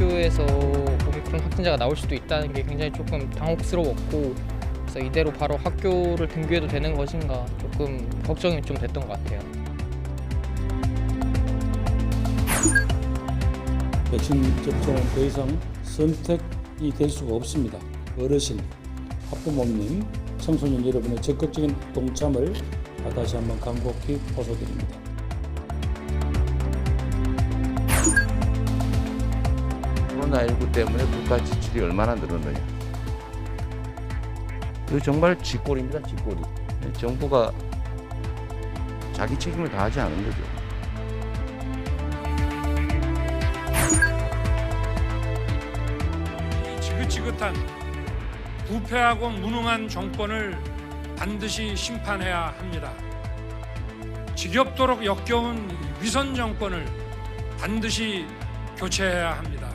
학교에서 오미크론 확진자가 나올 수도 있다는 게 굉장히 조금 당혹스러웠고, 그래서 이대로 바로 학교를 등교해도 되는 것인가 조금 걱정이 좀 됐던 것 같아요. 백신 접종은 더 이상 선택이 될 수가 없습니다. 어르신, 학부모님, 청소년 여러분의 적극적인 동참을 다시 한번 간곡히 호소드립니다. 코로나19 때문에 물가 지출이 얼마나 늘었느냐. 이거 정말 쥐꼬리입니다, 쥐꼬리. 정부가 자기 책임을 다하지 않은 거죠. 이 지긋지긋한 부패하고 무능한 정권을 반드시 심판해야 합니다. 지겹도록 역겨운 위선 정권을 반드시 교체해야 합니다.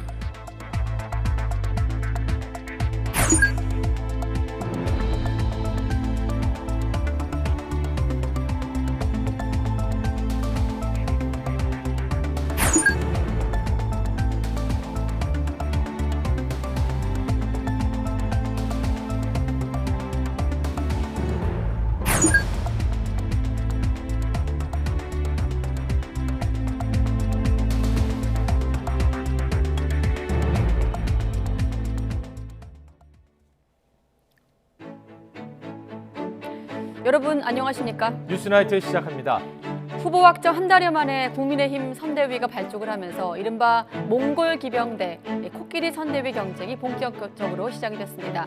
여러분 안녕하십니까? 뉴스나이트 시작합니다. 후보 확정 한 달여 만에 국민의힘 선대위가 발족을 하면서 이른바 몽골 기병대 코끼리 선대위 경쟁이 본격적으로 시작이 됐습니다.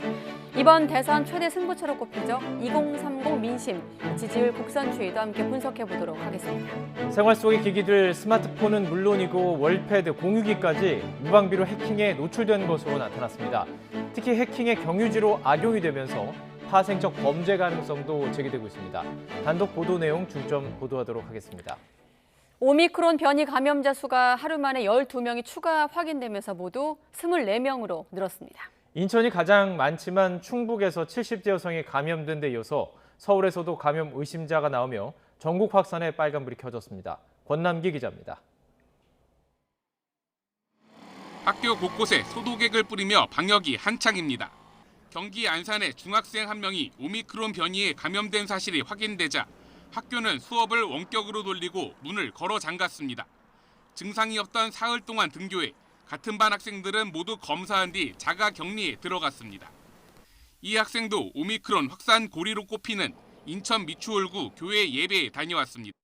이번 대선 최대 승부처로 꼽히죠. 2030 민심, 지지율 곡선 추이도 함께 분석해 보도록 하겠습니다. 생활 속의 기기들 스마트폰은 물론이고 월패드, 공유기까지 무방비로 해킹에 노출된 것으로 나타났습니다. 특히 해킹의 경유지로 악용이 되면서 파생적 범죄 가능성도 제기되고 있습니다. 단독 보도 내용 중점 보도하도록 하겠습니다. 오미크론 변이 감염자 수가 하루 만에 12명이 추가 확인되면서 모두 24명으로 늘었습니다. 인천이 가장 많지만 충북에서 70대 여성이 감염된 데 이어서 서울에서도 감염 의심자가 나오며 전국 확산에 빨간불이 켜졌습니다. 권남기 기자입니다. 학교 곳곳에 소독액을 뿌리며 방역이 한창입니다. 경기 안산의 중학생 한 명이 오미크론 변이에 감염된 사실이 확인되자 학교는 수업을 원격으로 돌리고 문을 걸어 잠갔습니다. 증상이 없던 사흘 동안 등교해 같은 반 학생들은 모두 검사한 뒤 자가 격리에 들어갔습니다. 이 학생도 오미크론 확산 고리로 꼽히는 인천 미추홀구 교회 예배에 다녀왔습니다.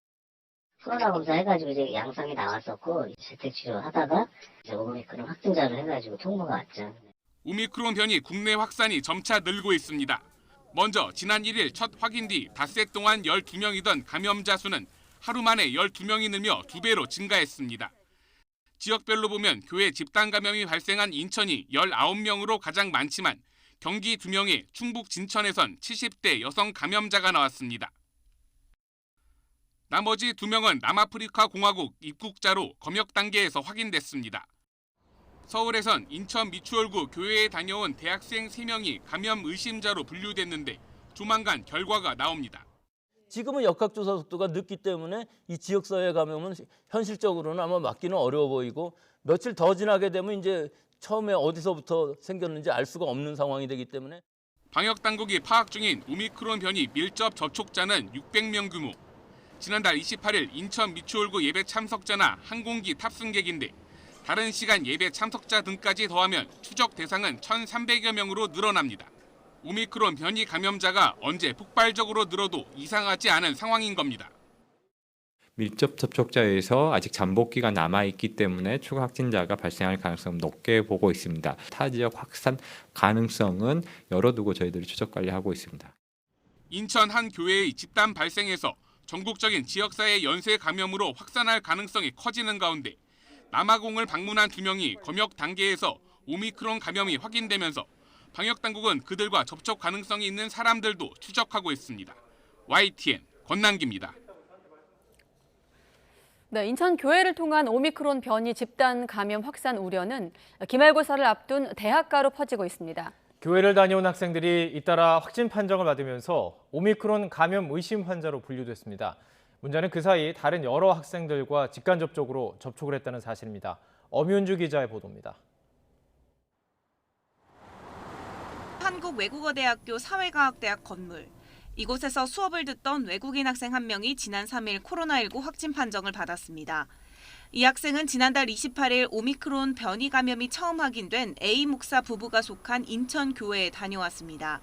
코로나 검사 해가지고 이제 양성이 나왔었고 재택치료 하다가 이제 오미크론 확진자로 해가지고 통보가 왔죠. 오미크론 변이 국내 확산이 점차 늘고 있습니다. 먼저 지난 1일 첫 확인 뒤 닷새 동안 12명이던 감염자 수는 하루 만에 12명이 늘며 2배로 증가했습니다. 지역별로 보면 교회 집단 감염이 발생한 인천이 19명으로 가장 많지만 경기 2명에 충북 진천에선 70대 여성 감염자가 나왔습니다. 나머지 2명은 남아프리카 공화국 입국자로 검역 단계에서 확인됐습니다. 서울에선 인천 미추홀구 교회에 다녀온 대학생 3명이 감염 의심자로 분류됐는데 조만간 결과가 나옵니다. 지금은 역학조사 속도가 늦기 때문에 이 지역사회 감염은 현실적으로는 아마 막기는 어려워 보이고 며칠 더 지나게 되면 이제 처음에 어디서부터 생겼는지 알 수가 없는 상황이 되기 때문에 방역당국이 파악 중인 오미크론 변이 밀접 접촉자는 600명 규모. 지난달 28일 인천 미추홀구 예배 참석자나 항공기 탑승객인데 다른 시간 예배 참석자 등까지 더하면 추적 대상은 1,300여 명으로 늘어납니다. 오미크론 변이 감염자가 언제 폭발적으로 늘어도 이상하지 않은 상황인 겁니다. 밀접 접촉자에서 아직 잠복기가 남아있기 때문에 추가 확진자가 발생할 가능성은 높게 보고 있습니다. 타 지역 확산 가능성은 열어두고 저희들이 추적 관리하고 있습니다. 인천 한 교회의 집단 발생에서 전국적인 지역사회 연쇄 감염으로 확산할 가능성이 커지는 가운데 남아공을 방문한 2명이 검역 단계에서 오미크론 감염이 확인되면서 방역당국은 그들과 접촉 가능성이 있는 사람들도 추적하고 있습니다. YTN 권남기입니다. 네, 인천 교회를 통한 오미크론 변이 집단 감염 확산 우려는 기말고사를 앞둔 대학가로 퍼지고 있습니다. 교회를 다녀온 학생들이 잇따라 확진 판정을 받으면서 오미크론 감염 의심 환자로 분류됐습니다. 문제는 그 사이 다른 여러 학생들과 직간접적으로 접촉을 했다는 사실입니다. 엄윤주 기자의 보도입니다. 한국외국어대학교 사회과학대학 건물. 이곳에서 수업을 듣던 외국인 학생 한 명이 지난 3일 코로나19 확진 판정을 받았습니다. 이 학생은 지난달 28일 오미크론 변이 감염이 처음 확인된 A 목사 부부가 속한 인천 교회에 다녀왔습니다.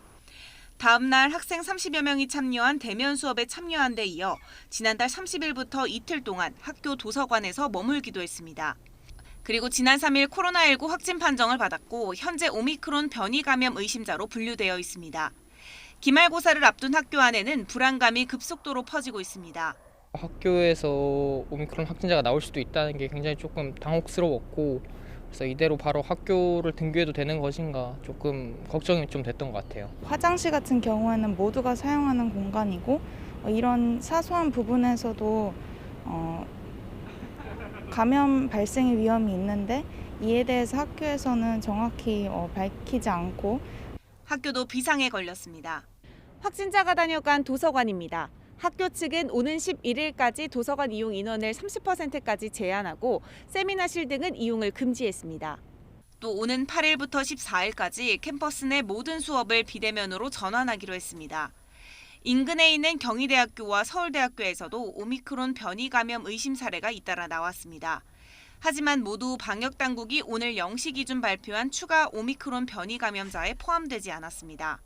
다음 날 학생 30여 명이 참여한 대면 수업에 참여한 데 이어 지난달 30일부터 이틀 동안 학교 도서관에서 머물기도 했습니다. 그리고 지난 3일 코로나19 확진 판정을 받았고 현재 오미크론 변이 감염 의심자로 분류되어 있습니다. 기말고사를 앞둔 학교 안에는 불안감이 급속도로 퍼지고 있습니다. 학교에서 오미크론 확진자가 나올 수도 있다는 게 굉장히 조금 당혹스러웠고, 그래서 이대로 바로 학교를 등교해도 되는 것인가 조금 걱정이 좀 됐던 것 같아요. 화장실 같은 경우에는 모두가 사용하는 공간이고 이런 사소한 부분에서도 감염 발생의 위험이 있는데 이에 대해서 학교에서는 정확히 밝히지 않고 학교도 비상에 걸렸습니다. 확진자가 다녀간 도서관입니다. 학교 측은 오는 11일까지 도서관 이용 인원을 30%까지 제한하고 세미나실 등은 이용을 금지했습니다. 또 오는 8일부터 14일까지 캠퍼스 내 모든 수업을 비대면으로 전환하기로 했습니다. 인근에 있는 경희대학교와 서울대학교에서도 오미크론 변이 감염 의심 사례가 잇따라 나왔습니다. 하지만 모두 방역당국이 오늘 0시 기준 발표한 추가 오미크론 변이 감염자에 포함되지 않았습니다.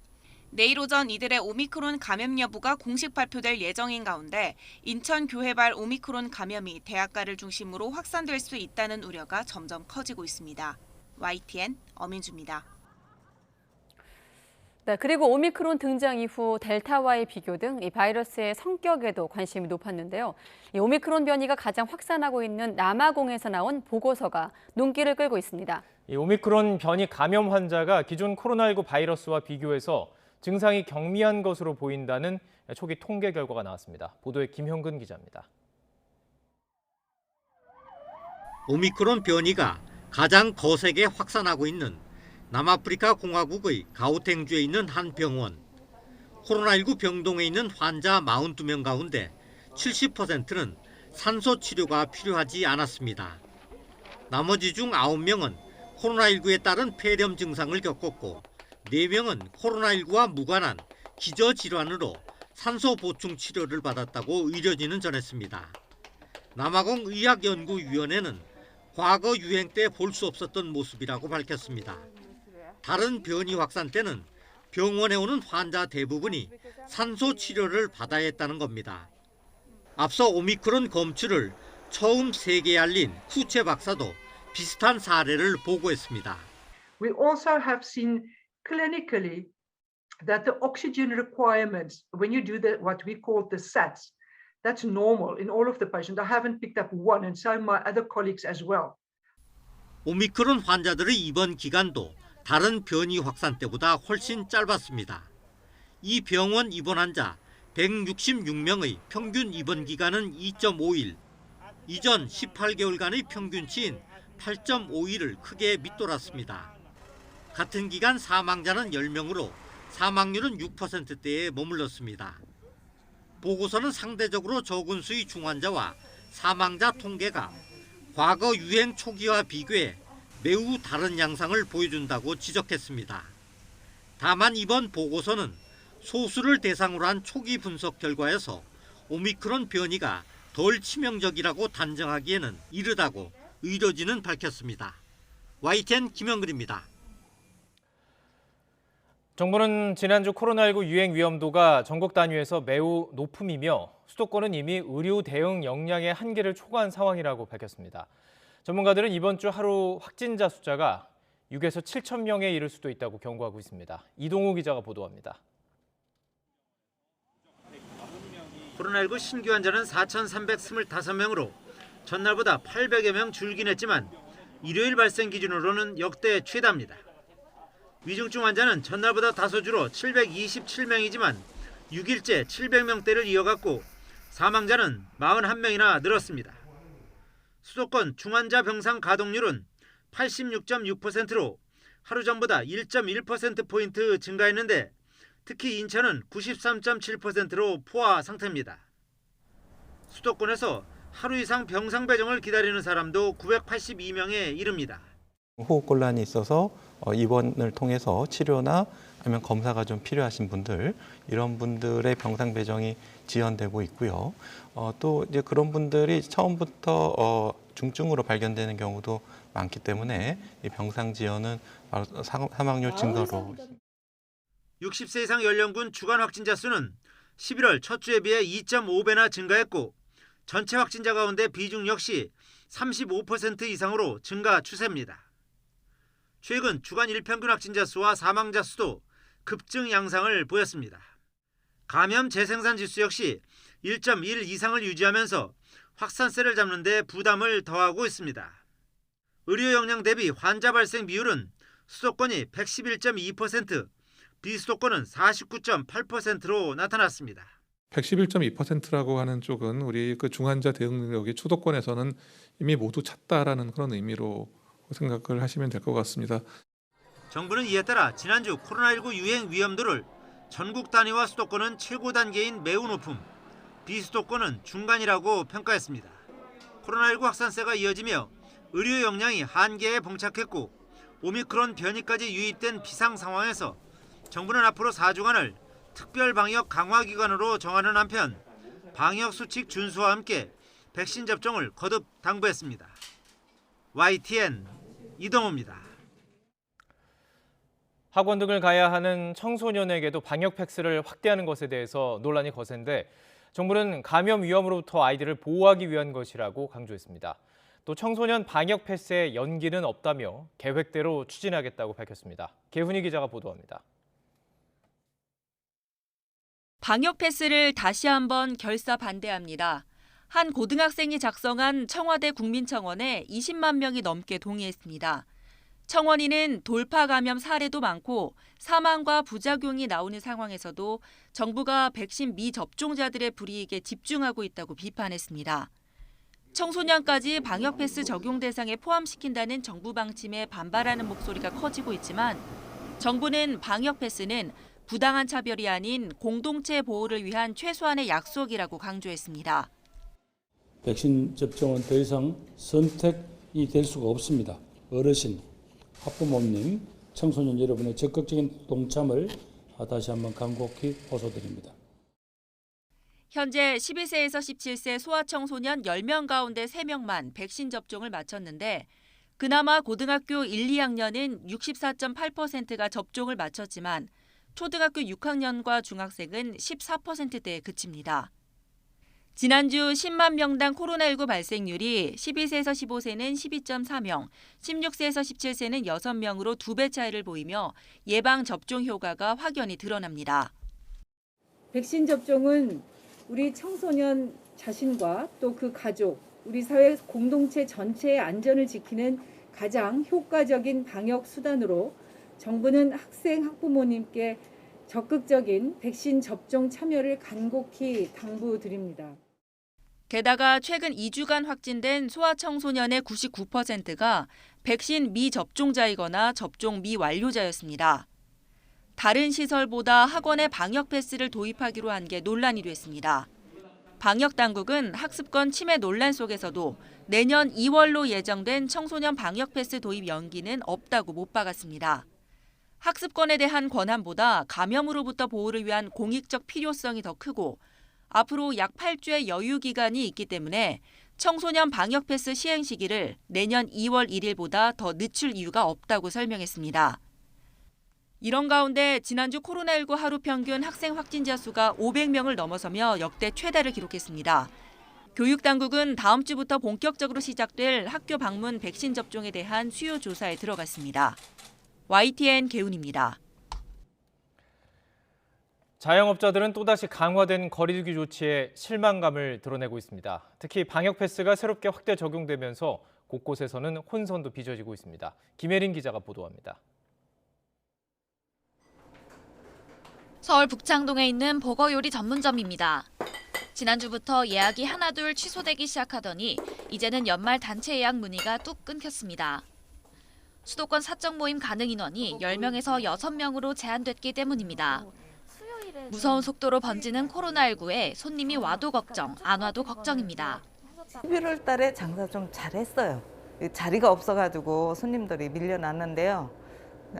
내일 오전 이들의 오미크론 감염 여부가 공식 발표될 예정인 가운데 인천교회발 오미크론 감염이 대학가를 중심으로 확산될 수 있다는 우려가 점점 커지고 있습니다. YTN 엄인주입니다. 네, 그리고 오미크론 등장 이후 델타와의 비교 등 이 바이러스의 성격에도 관심이 높았는데요. 이 오미크론 변이가 가장 확산하고 있는 남아공에서 나온 보고서가 눈길을 끌고 있습니다. 이 오미크론 변이 감염 환자가 기존 코로나19 바이러스와 비교해서 증상이 경미한 것으로 보인다는 초기 통계 결과가 나왔습니다. 보도에 김형근 기자입니다. 오미크론 변이가 가장 거세게 확산하고 있는 남아프리카 공화국의 가우탱주에 있는 한 병원. 코로나19 병동에 있는 환자 42명 가운데 70%는 산소 치료가 필요하지 않았습니다. 나머지 중 9명은 코로나19에 따른 폐렴 증상을 겪었고 4명은 코로나19와 무관한 기저질환으로 산소 보충 치료를 받았다고 의료진은 전했습니다. 남아공 의학연구위원회는 과거 유행 때 볼 수 없었던 모습이라고 밝혔습니다. 다른 변이 확산 때는 병원에 오는 환자 대부분이 산소 치료를 받아야 했다는 겁니다. 앞서 오미크론 검출을 처음 세계에 알린 쿠체 박사도 비슷한 사례를 보고했습니다. We also have seen clinically that the oxygen requirements when you do what we call the SATs, that's normal in all of the patients. I haven't picked up one, and so my other colleagues as well. 오미크론 환자들의 입원 기간도 다른 변이 확산 때보다 훨씬 짧았습니다. 이 병원 입원 환자 166명의 평균 입원 기간은 2.5일, 이전 18개월간의 평균치인 8.5일을 크게 밑돌았습니다. 같은 기간 사망자는 10명으로 사망률은 6%대에 머물렀습니다. 보고서는 상대적으로 적은 수의 중환자와 사망자 통계가 과거 유행 초기와 비교해 매우 다른 양상을 보여준다고 지적했습니다. 다만 이번 보고서는 소수를 대상으로 한 초기 분석 결과에서 오미크론 변이가 덜 치명적이라고 단정하기에는 이르다고 의료진은 밝혔습니다. YTN 김영근입니다. 정부는 지난주 코로나19 유행 위험도가 전국 단위에서 매우 높음이며 수도권은 이미 의료 대응 역량의 한계를 초과한 상황이라고 밝혔습니다. 전문가들은 이번 주 하루 확진자 숫자가 6에서 7천 명에 이를 수도 있다고 경고하고 있습니다. 이동우 기자가 보도합니다. 코로나19 신규 환자는 4,325명으로 전날보다 800여 명 줄긴 했지만 일요일 발생 기준으로는 역대 최다입니다. 위중증 환자는 전날보다 다소 줄어 727명이지만 6일째 700명대를 이어갔고 사망자는 41명이나 늘었습니다. 수도권 중환자 병상 가동률은 86.6%로 하루 전보다 1.1%포인트 증가했는데 특히 인천은 93.7%로 포화 상태입니다. 수도권에서 하루 이상 병상 배정을 기다리는 사람도 982명에 이릅니다. 호흡곤란이 있어서 입원을 통해서 치료나 아니면 검사가 좀 필요하신 분들, 이런 분들의 병상 배정이 지연되고 있고요. 또 이제 그런 분들이 처음부터 중증으로 발견되는 경우도 많기 때문에 이 병상 지연은 바로 사망률 증가로. 60세 이상 연령군 주간 확진자 수는 11월 첫 주에 비해 2.5배나 증가했고 전체 확진자 가운데 비중 역시 35% 이상으로 증가 추세입니다. 최근 주간 일평균 확진자 수와 사망자 수도 급증 양상을 보였습니다. 감염 재생산 지수 역시 1.1 이상을 유지하면서 확산세를 잡는 데 부담을 더하고 있습니다. 의료 역량 대비 환자 발생 비율은 수도권이 111.2%, 비수도권은 49.8%로 나타났습니다. 111.2%라고 하는 쪽은 우리 그 중환자 대응 능력이 수도권에서는 이미 모두 찼다라는 그런 의미로 생각을 하시면 될 것 같습니다. 정부는 이에 따라 지난주 코로나19 유행 위험도를 전국 단위와 수도권은 최고 단계인 매우 높음, 비수도권은 중간이라고 평가했습니다. 코로나19 확산세가 이어지며 의료 역량이 한계에 봉착했고 오미크론 변이까지 유입된 비상 상황에서 정부는 앞으로 4주간을 특별 방역 강화 기간으로 정하는 한편 방역 수칙 준수와 함께 백신 접종을 거듭 당부했습니다. YTN 이동호입니다. 학원 등을 가야 하는 청소년에게도 방역 패스를 확대하는 것에 대해서 논란이 거센데 정부는 감염 위험으로부터 아이들을 보호하기 위한 것이라고 강조했습니다. 또 청소년 방역 패스에 연기는 없다며 계획대로 추진하겠다고 밝혔습니다. 개훈이 기자가 보도합니다. 방역 패스를 다시 한번 결사 반대합니다. 한 고등학생이 작성한 청와대 국민청원에 20만 명이 넘게 동의했습니다. 청원인은 돌파 감염 사례도 많고 사망과 부작용이 나오는 상황에서도 정부가 백신 미접종자들의 불이익에 집중하고 있다고 비판했습니다. 청소년까지 방역 패스 적용 대상에 포함시킨다는 정부 방침에 반발하는 목소리가 커지고 있지만 정부는 방역 패스는 부당한 차별이 아닌 공동체 보호를 위한 최소한의 약속이라고 강조했습니다. 백신 접종은 더 이상 선택이 될 수가 없습니다. 어르신, 학부모님, 청소년 여러분의 적극적인 동참을 다시 한번 간곡히 호소드립니다. 현재 12세에서 17세 소아청소년 10명 가운데 3명만 백신 접종을 마쳤는데 그나마 고등학교 1, 2학년은 64.8%가 접종을 마쳤지만 초등학교 6학년과 중학생은 14%대에 그칩니다. 지난주 10만 명당 코로나19 발생률이 12세에서 15세는 12.4명, 16세에서 17세는 6명으로 2배 차이를 보이며 예방접종 효과가 확연히 드러납니다. 백신 접종은 우리 청소년 자신과 또 그 가족, 우리 사회 공동체 전체의 안전을 지키는 가장 효과적인 방역 수단으로 정부는 학생, 학부모님께 적극적인 백신 접종 참여를 간곡히 당부드립니다. 게다가 최근 2주간 확진된 소아청소년의 99%가 백신 미접종자이거나 접종 미완료자였습니다. 다른 시설보다 학원에 방역 패스를 도입하기로 한 게 논란이 됐습니다. 방역 당국은 학습권 침해 논란 속에서도 내년 2월로 예정된 청소년 방역 패스 도입 연기는 없다고 못 박았습니다. 학습권에 대한 권한보다 감염으로부터 보호를 위한 공익적 필요성이 더 크고 앞으로 약 8주의 여유 기간이 있기 때문에 청소년 방역 패스 시행 시기를 내년 2월 1일보다 더 늦출 이유가 없다고 설명했습니다. 이런 가운데 지난주 코로나19 하루 평균 학생 확진자 수가 500명을 넘어서며 역대 최다를 기록했습니다. 교육당국은 다음 주부터 본격적으로 시작될 학교 방문 백신 접종에 대한 수요 조사에 들어갔습니다. YTN 개훈입니다. 자영업자들은 또다시 강화된 거리두기 조치에 실망감을 드러내고 있습니다. 특히 방역 패스가 새롭게 확대 적용되면서 곳곳에서는 혼선도 빚어지고 있습니다. 김혜린 기자가 보도합니다. 서울 북창동에 있는 버거요리 전문점입니다. 지난주부터 예약이 하나둘 취소되기 시작하더니 이제는 연말 단체 예약 문의가 뚝 끊겼습니다. 수도권 사적 모임 가능 인원이 10명에서 6명으로 제한됐기 때문입니다. 무서운 속도로 번지는 코로나19에 손님이 와도 걱정, 안 와도 걱정입니다. 11월 달에 장사 좀 잘했어요. 자리가 없어가지고 손님들이 밀려났는데요.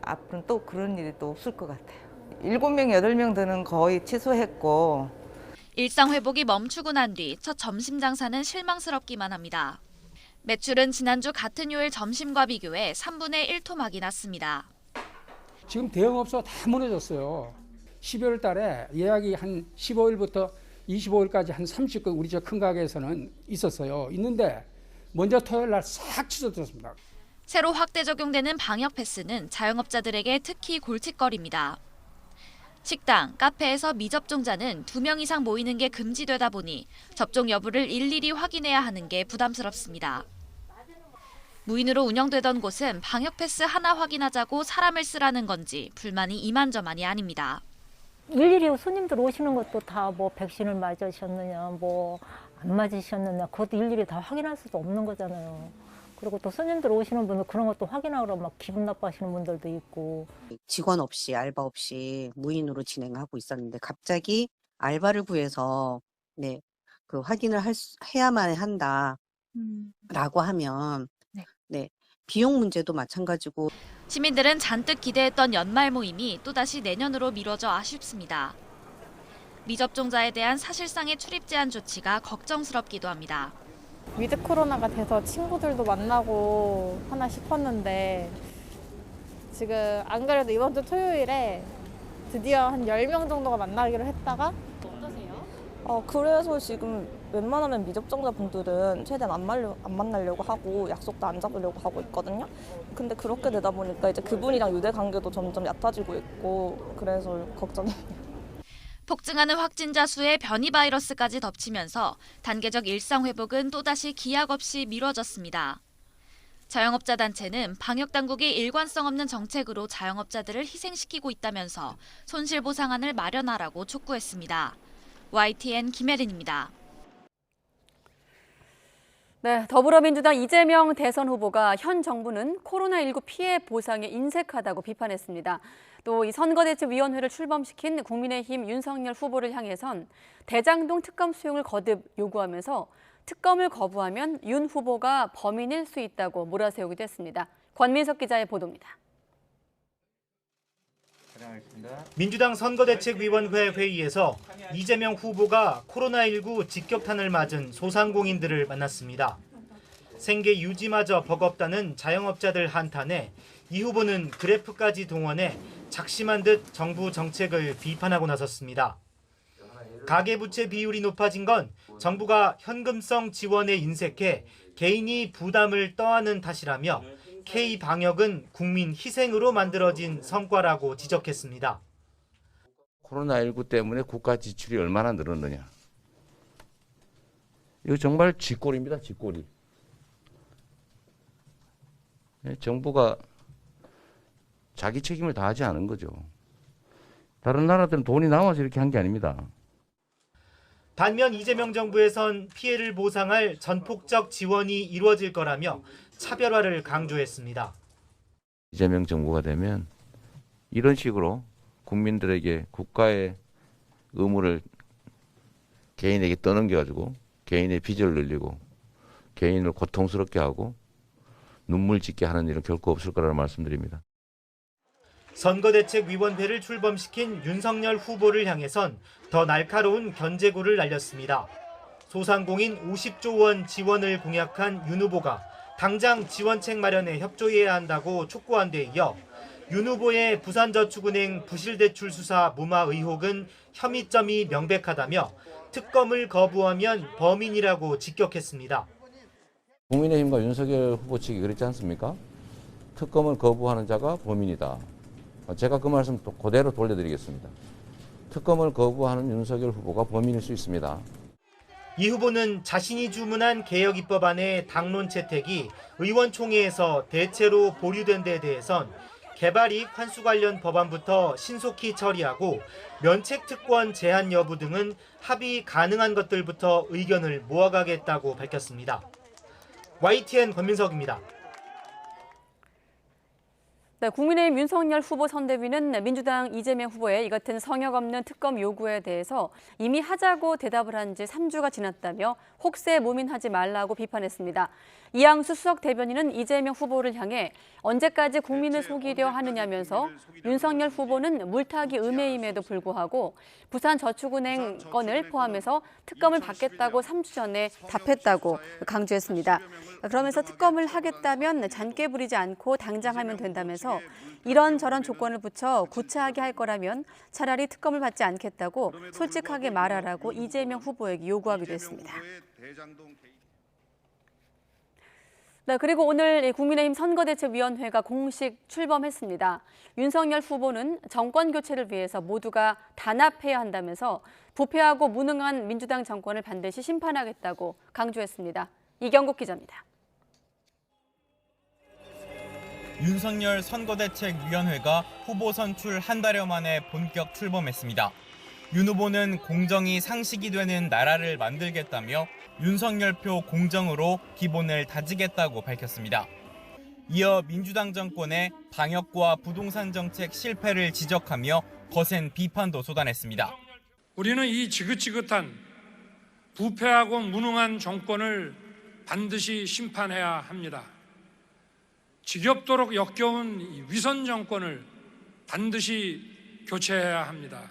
앞으로는 또 그런 일이 또 없을 것 같아요. 7명, 8명 드는 거의 취소했고. 일상 회복이 멈추고 난 뒤 첫 점심 장사는 실망스럽기만 합니다. 매출은 지난주 같은 요일 점심과 비교해 3분의 1 토막이 났습니다. 지금 대형업소가 다 무너졌어요. 12월 달에 예약이 한 15일부터 25일까지 한 30건 우리 저 큰 가게에서는 있었어요. 있는데 먼저 토요일 날 싹 취소됐습니다. 새로 확대 적용되는 방역 패스는 자영업자들에게 특히 골칫거리입니다. 식당, 카페에서 미접종자는 2명 이상 모이는 게 금지되다 보니 접종 여부를 일일이 확인해야 하는 게 부담스럽습니다. 무인으로 운영되던 곳은 방역 패스 하나 확인하자고 사람을 쓰라는 건지 불만이 이만저만이 아닙니다. 일일이 손님들 오시는 것도 다 뭐 백신을 맞으셨느냐, 뭐 안 맞으셨느냐, 그것도 일일이 다 확인할 수도 없는 거잖아요. 그리고 또 손님들 오시는 분들 그런 것도 확인하러 막 기분 나빠하시는 분들도 있고. 직원 없이 알바 없이 무인으로 진행하고 있었는데 갑자기 알바를 구해서 그 확인을 해야만 한다라고 하면 비용 문제도 마찬가지고. 시민들은 잔뜩 기대했던 연말 모임이 또다시 내년으로 미뤄져 아쉽습니다. 미접종자에 대한 사실상의 출입 제한 조치가 걱정스럽기도 합니다. 위드 코로나가 돼서 친구들도 만나고 하나 싶었는데 지금 안 그래도 이번 주 토요일에 드디어 한 10명 정도가 만나기로 했다가 어떠세요? 그래서 지금 웬만하면 미접종자분들은 최대한 안 만나려고 하고 약속도 안 잡으려고 하고 있거든요. 근데 그렇게 되다 보니까 이제 그분이랑 유대 관계도 점점 얕아지고 있고 그래서 걱정이에요. 폭증하는 확진자 수에 변이 바이러스까지 덮치면서 단계적 일상 회복은 또다시 기약 없이 미뤄졌습니다. 자영업자 단체는 방역당국이 일관성 없는 정책으로 자영업자들을 희생시키고 있다면서 손실보상안을 마련하라고 촉구했습니다. YTN 김혜린입니다. 네, 더불어민주당 이재명 대선 후보가 현 정부는 코로나19 피해 보상에 인색하다고 비판했습니다. 또 이 선거대책위원회를 출범시킨 국민의힘 윤석열 후보를 향해선 대장동 특검 수용을 거듭 요구하면서 특검을 거부하면 윤 후보가 범인일 수 있다고 몰아세우기도 했습니다. 권민석 기자의 보도입니다. 민주당 선거대책위원회 회의에서 이재명 후보가 코로나19 직격탄을 맞은 소상공인들을 만났습니다. 생계 유지마저 버겁다는 자영업자들 한탄에 이 후보는 그래프까지 동원해 작심한 듯 정부 정책을 비판하고 나섰습니다. 가계부채 비율이 높아진 건 정부가 현금성 지원에 인색해 개인이 부담을 떠안은 탓이라며 K방역은 국민 희생으로 만들어진 성과라고 지적했습니다. 코로나19 때문에 국가 지출이 얼마나 늘었느냐. 이거 정말 쥐꼬리입니다. 쥐꼬리. 정부가 자기 책임을 다하지 않은 거죠. 다른 나라들은 돈이 남아서 이렇게 한 게 아닙니다. 반면 이재명 정부에선 피해를 보상할 전폭적 지원이 이루어질 거라며 차별화를 강조했습니다. 이재명 정부가 되면 이런 식으로 국민들에게 국가의 의무를 개인에게 떠넘겨가지고 개인의 빚을 늘리고 개인을 고통스럽게 하고 눈물 짓게 하는 일은 결코 없을 거라는 말씀드립니다. 선거대책위원회를 출범시킨 윤석열 후보를 향해선 더 날카로운 견제구를 날렸습니다. 소상공인 50조 원 지원을 공약한 윤 후보가 당장 지원책 마련에 협조해야 한다고 촉구한 데 이어 윤 후보의 부산저축은행 부실대출 수사 무마 의혹은 혐의점이 명백하다며 특검을 거부하면 범인이라고 직격했습니다. 국민의힘과 윤석열 후보 측이 그랬지 않습니까? 특검을 거부하는 자가 범인이다. 제가 그 말씀 또 그대로 돌려드리겠습니다. 특검을 거부하는 윤석열 후보가 범인일 수 있습니다. 이 후보는 자신이 주문한 개혁 입법안의 당론 채택이 의원총회에서 대체로 보류된 데 대해선 개발이익 환수 관련 법안부터 신속히 처리하고 면책 특권 제한 여부 등은 합의 가능한 것들부터 의견을 모아가겠다고 밝혔습니다. YTN 권민석입니다. 네, 국민의힘 윤석열 후보 선대위는 민주당 이재명 후보의 이 같은 성역 없는 특검 요구에 대해서 이미 하자고 대답을 한 지 3주가 지났다며 혹세 무민하지 말라고 비판했습니다. 이양수 수석 대변인은 이재명 후보를 향해 언제까지 국민을 속이려 하느냐면서 윤석열 후보는 물타기 음해임에도 불구하고 부산저축은행 건을 포함해서 특검을 받겠다고 3주 전에 답했다고 강조했습니다. 그러면서 특검을 하겠다면 잔꾀 부리지 않고 당장 하면 된다면서 이런저런 조건을 붙여 구차하게 할 거라면 차라리 특검을 받지 않겠다고 솔직하게 말하라고 이재명 후보에게 요구하기도 했습니다. 네, 그리고 오늘 국민의힘 선거대책위원회가 공식 출범했습니다. 윤석열 후보는 정권 교체를 위해서 모두가 단합해야 한다면서 부패하고 무능한 민주당 정권을 반드시 심판하겠다고 강조했습니다. 이경국 기자입니다. 윤석열 선거대책위원회가 후보 선출 한 달여 만에 본격 출범했습니다. 윤 후보는 공정이 상식이 되는 나라를 만들겠다며 윤석열표 공정으로 기본을 다지겠다고 밝혔습니다. 이어 민주당 정권의 방역과 부동산 정책 실패를 지적하며 거센 비판도 쏟아냈습니다. 우리는 이 지긋지긋한 부패하고 무능한 정권을 반드시 심판해야 합니다. 지겹도록 역겨운 위선 정권을 반드시 교체해야 합니다.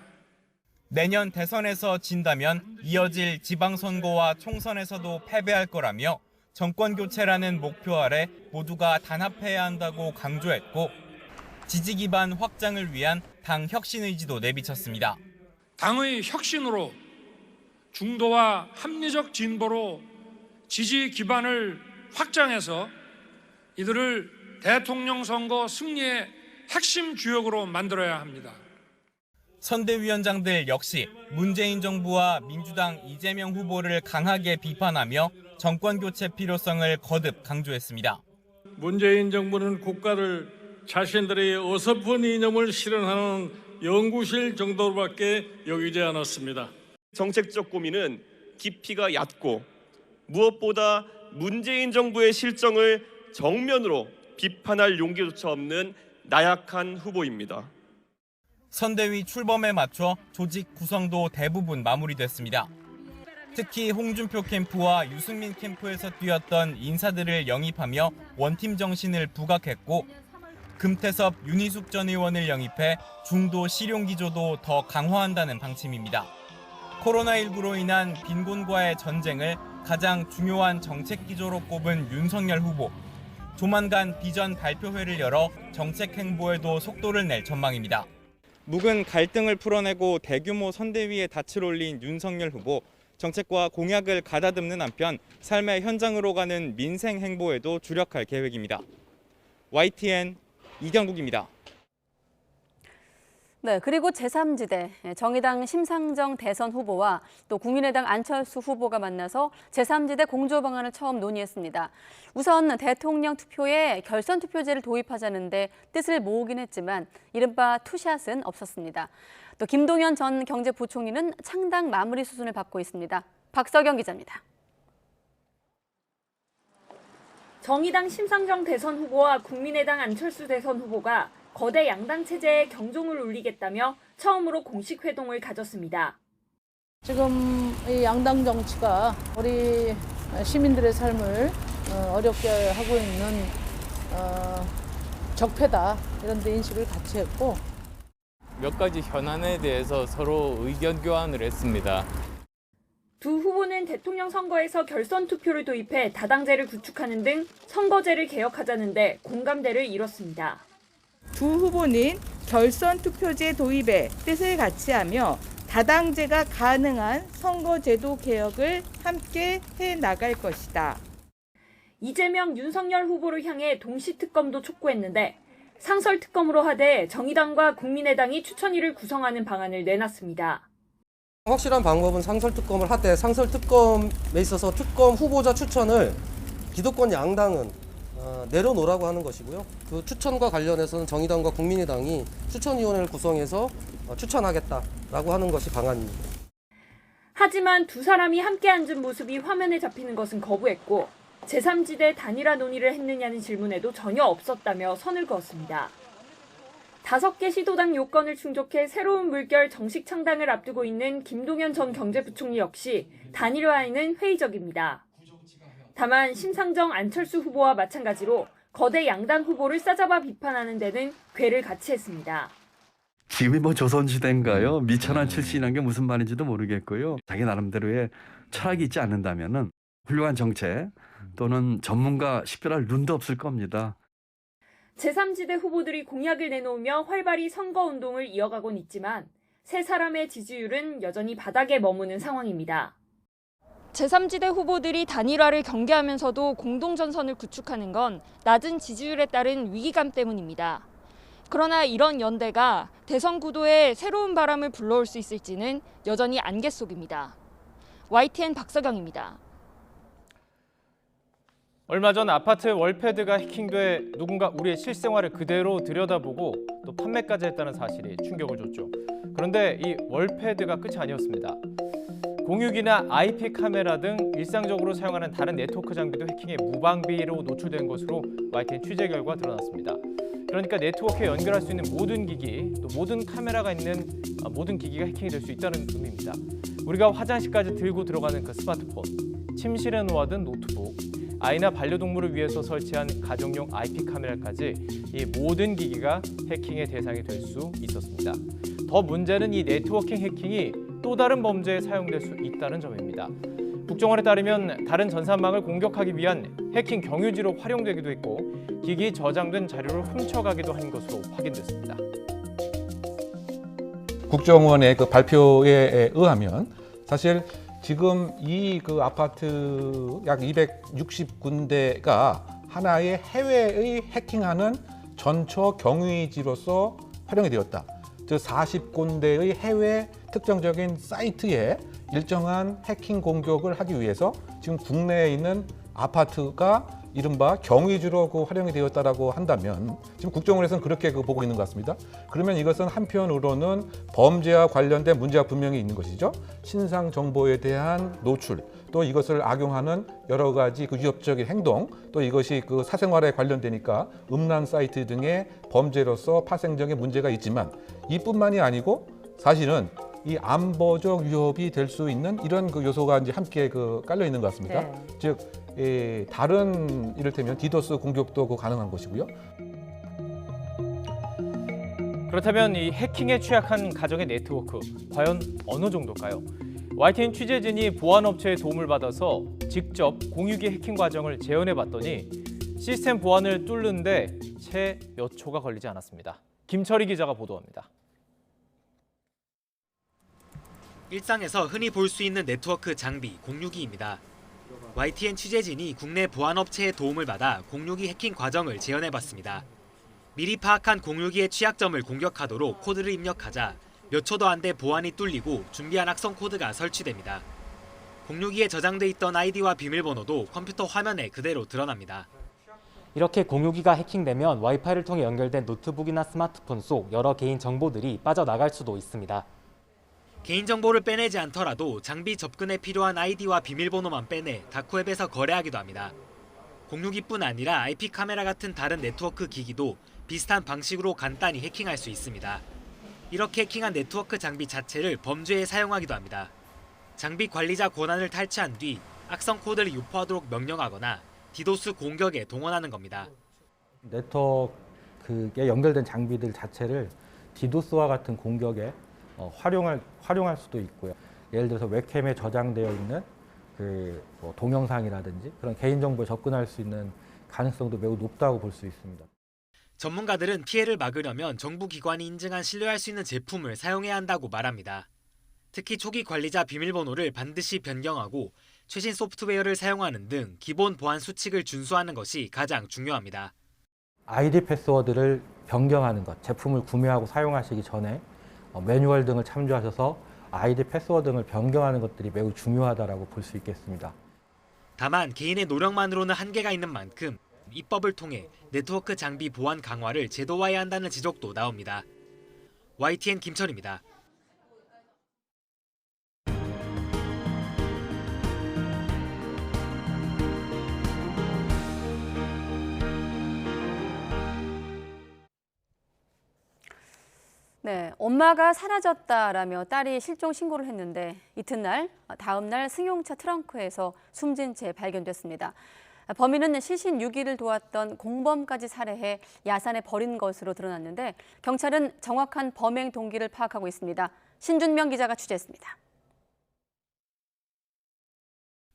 내년 대선에서 진다면 이어질 지방선거와 총선에서도 패배할 거라며 정권 교체라는 목표 아래 모두가 단합해야 한다고 강조했고 지지 기반 확장을 위한 당 혁신 의지도 내비쳤습니다. 당의 혁신으로 중도와 합리적 진보로 지지 기반을 확장해서 이들을 대통령 선거 승리의 핵심 주역으로 만들어야 합니다. 선대위원장들 역시 문재인 정부와 민주당 이재명 후보를 강하게 비판하며 정권 교체 필요성을 거듭 강조했습니다. 문재인 정부는 국가를 자신들의 어설픈 이념을 실현하는 연구실 정도로밖에 여기지 않았습니다. 정책적 고민은 깊이가 얕고 무엇보다 문재인 정부의 실정을 정면으로 비판할 용기조차 없는 나약한 후보입니다. 선대위 출범에 맞춰 조직 구성도 대부분 마무리됐습니다. 특히 홍준표 캠프와 유승민 캠프에서 뛰었던 인사들을 영입하며 원팀 정신을 부각했고 금태섭, 윤희숙 전 의원을 영입해 중도 실용 기조도 더 강화한다는 방침입니다. 코로나19로 인한 빈곤과의 전쟁을 가장 중요한 정책 기조로 꼽은 윤석열 후보. 조만간 비전 발표회를 열어 정책 행보에도 속도를 낼 전망입니다. 묵은 갈등을 풀어내고 대규모 선대위에 닻을 올린 윤석열 후보. 정책과 공약을 가다듬는 한편 삶의 현장으로 가는 민생 행보에도 주력할 계획입니다. YTN 이경국입니다. 네, 그리고 제3지대 정의당 심상정 대선 후보와 또 국민의당 안철수 후보가 만나서 제3지대 공조 방안을 처음 논의했습니다. 우선 대통령 투표에 결선 투표제를 도입하자는데 뜻을 모으긴 했지만 이른바 투샷은 없었습니다. 또 김동연 전 경제부총리는 창당 마무리 수순을 받고 있습니다. 박서경 기자입니다. 정의당 심상정 대선 후보와 국민의당 안철수 대선 후보가 거대 양당 체제에 경종을 울리겠다며 처음으로 공식 회동을 가졌습니다. 지금 이 양당 정치가 우리 시민들의 삶을 어렵게 하고 있는 적폐다 이런 데 인식을 같이 했고 몇 가지 현안에 대해서 서로 의견 교환을 했습니다. 두 후보는 대통령 선거에서 결선 투표를 도입해 다당제를 구축하는 등 선거제를 개혁하자는데 공감대를 이뤘습니다. 두 후보는 결선 투표제 도입에 뜻을 같이 하며 다당제가 가능한 선거제도 개혁을 함께 해나갈 것이다. 이재명, 윤석열 후보를 향해 동시특검도 촉구했는데 상설특검으로 하되 정의당과 국민의당이 추천위를 구성하는 방안을 내놨습니다. 확실한 방법은 상설특검을 하되 상설특검에 있어서 특검 후보자 추천을 기득권 양당은 내려놓으라고 하는 것이고요. 그 추천과 관련해서는 정의당과 국민의당이 추천위원회를 구성해서 추천하겠다라고 하는 것이 방안입니다. 하지만 두 사람이 함께 앉은 모습이 화면에 잡히는 것은 거부했고 제3지대 단일화 논의를 했느냐는 질문에도 전혀 없었다며 선을 그었습니다. 5개 시도당 요건을 충족해 새로운 물결 정식 창당을 앞두고 있는 김동연 전 경제부총리 역시 단일화에는 회의적입니다. 다만 심상정 안철수 후보와 마찬가지로 거대 양당 후보를 싸잡아 비판하는 데는 궤를 같이 했습니다. 지금이 뭐 조선시대인가요? 미천한 출신이라는 게 무슨 말인지도 모르겠고요. 자기 나름대로의 철학이 있지 않는다면은 훌륭한 정책 또는 전문가 식별할 눈도 없을 겁니다. 제3지대 후보들이 공약을 내놓으며 활발히 선거운동을 이어가곤 있지만 세 사람의 지지율은 여전히 바닥에 머무는 상황입니다. 제3지대 후보들이 단일화를 경계하면서도 공동전선을 구축하는 건 낮은 지지율에 따른 위기감 때문입니다. 그러나 이런 연대가 대선 구도에 새로운 바람을 불러올 수 있을지는 여전히 안개 속입니다. YTN 박서경입니다. 얼마 전 아파트 월패드가 해킹돼 누군가 우리의 실생활을 그대로 들여다보고 또 판매까지 했다는 사실이 충격을 줬죠. 그런데 이 월패드가 끝이 아니었습니다. 공유기나 IP 카메라 등 일상적으로 사용하는 다른 네트워크 장비도 해킹에 무방비로 노출된 것으로 YTN 취재 결과 드러났습니다. 그러니까 네트워크에 연결할 수 있는 모든 기기, 또 모든 카메라가 있는 모든 기기가 해킹이 될 수 있다는 의미입니다. 우리가 화장실까지 들고 들어가는 그 스마트폰, 침실에 놓아둔 노트북, 아이나 반려동물을 위해서 설치한 가정용 IP 카메라까지 이 모든 기기가 해킹의 대상이 될 수 있었습니다. 더 문제는 이 네트워킹 해킹이 또 다른 범죄에 사용될 수 있다는 점입니다. 국정원에 따르면 다른 전산망을 공격하기 위한 해킹 경유지로 활용되기도 했고 기기 저장된 자료를 훔쳐가기도 한 것으로 확인됐습니다. 국정원의 그 발표에 의하면 사실 지금 이 그 아파트 약 260군데가 하나의 해외의 해킹하는 전처 경위지로서 활용이 되었다. 즉 40군데의 해외 특정적인 사이트에 일정한 해킹 공격을 하기 위해서 지금 국내에 있는 아파트가 이른바 경위주로 활용이 되었다라고 한다면 지금 국정원에서는 그렇게 보고 있는 것 같습니다. 그러면 이것은 한편으로는 범죄와 관련된 문제가 분명히 있는 것이죠. 신상 정보에 대한 노출, 또 이것을 악용하는 여러 가지 그 위협적인 행동, 또 이것이 그 사생활에 관련되니까 음란 사이트 등의 범죄로서 파생적인 문제가 있지만 이뿐만이 아니고 사실은 이 안보적 위협이 될 수 있는 이런 그 요소가 이제 함께 깔려 있는 것 같습니다. 네. 즉 다른 이를테면 디도스 공격도 가능한 것이고요. 그렇다면 이 해킹에 취약한 가정의 네트워크 과연 어느 정도일까요? YTN 취재진이 보안업체의 도움을 받아서 직접 공유기 해킹 과정을 재현해봤더니 시스템 보안을 뚫는데 채 몇 초가 걸리지 않았습니다. 김철희 기자가 보도합니다. 일상에서 흔히 볼 수 있는 네트워크 장비 공유기입니다. YTN 취재진이 국내 보안업체의 도움을 받아 공유기 해킹 과정을 재현해봤습니다. 미리 파악한 공유기의 취약점을 공격하도록 코드를 입력하자 몇 초도 안 돼 보안이 뚫리고 준비한 악성 코드가 설치됩니다. 공유기에 저장돼 있던 아이디와 비밀번호도 컴퓨터 화면에 그대로 드러납니다. 이렇게 공유기가 해킹되면 와이파이를 통해 연결된 노트북이나 스마트폰 속 여러 개인 정보들이 빠져나갈 수도 있습니다. 개인정보를 빼내지 않더라도 장비 접근에 필요한 아이디와 비밀번호만 빼내 다크웹에서 거래하기도 합니다. 공유기뿐 아니라 IP 카메라 같은 다른 네트워크 기기도 비슷한 방식으로 간단히 해킹할 수 있습니다. 이렇게 해킹한 네트워크 장비 자체를 범죄에 사용하기도 합니다. 장비 관리자 권한을 탈취한 뒤 악성 코드를 유포하도록 명령하거나 디도스 공격에 동원하는 겁니다. 네트워크에 연결된 장비들 자체를 디도스와 같은 공격에 활용할 수도 있고요. 예를 들어서 웹캠에 저장되어 있는 동영상이라든지 그런 개인정보에 접근할 수 있는 가능성도 매우 높다고 볼 수 있습니다. 전문가들은 피해를 막으려면 정부 기관이 인증한 신뢰할 수 있는 제품을 사용해야 한다고 말합니다. 특히 초기 관리자 비밀번호를 반드시 변경하고 최신 소프트웨어를 사용하는 등 기본 보안 수칙을 준수하는 것이 가장 중요합니다. 아이디 패스워드를 변경하는 것, 제품을 구매하고 사용하시기 전에 매뉴얼 등을 참조하셔서 아이디 패스워드 등을 변경하는 것들이 매우 중요하다고 볼 수 있겠습니다. 다만 개인의 노력만으로는 한계가 있는 만큼 입법을 통해 네트워크 장비 보안 강화를 제도화해야 한다는 지적도 나옵니다. YTN 김철입니다. 네, 엄마가 사라졌다라며 딸이 실종 신고를 했는데 이튿날 다음 날 승용차 트렁크에서 숨진 채 발견됐습니다. 범인은 시신 유기를 도왔던 공범까지 살해해 야산에 버린 것으로 드러났는데 경찰은 정확한 범행 동기를 파악하고 있습니다. 신준명 기자가 취재했습니다.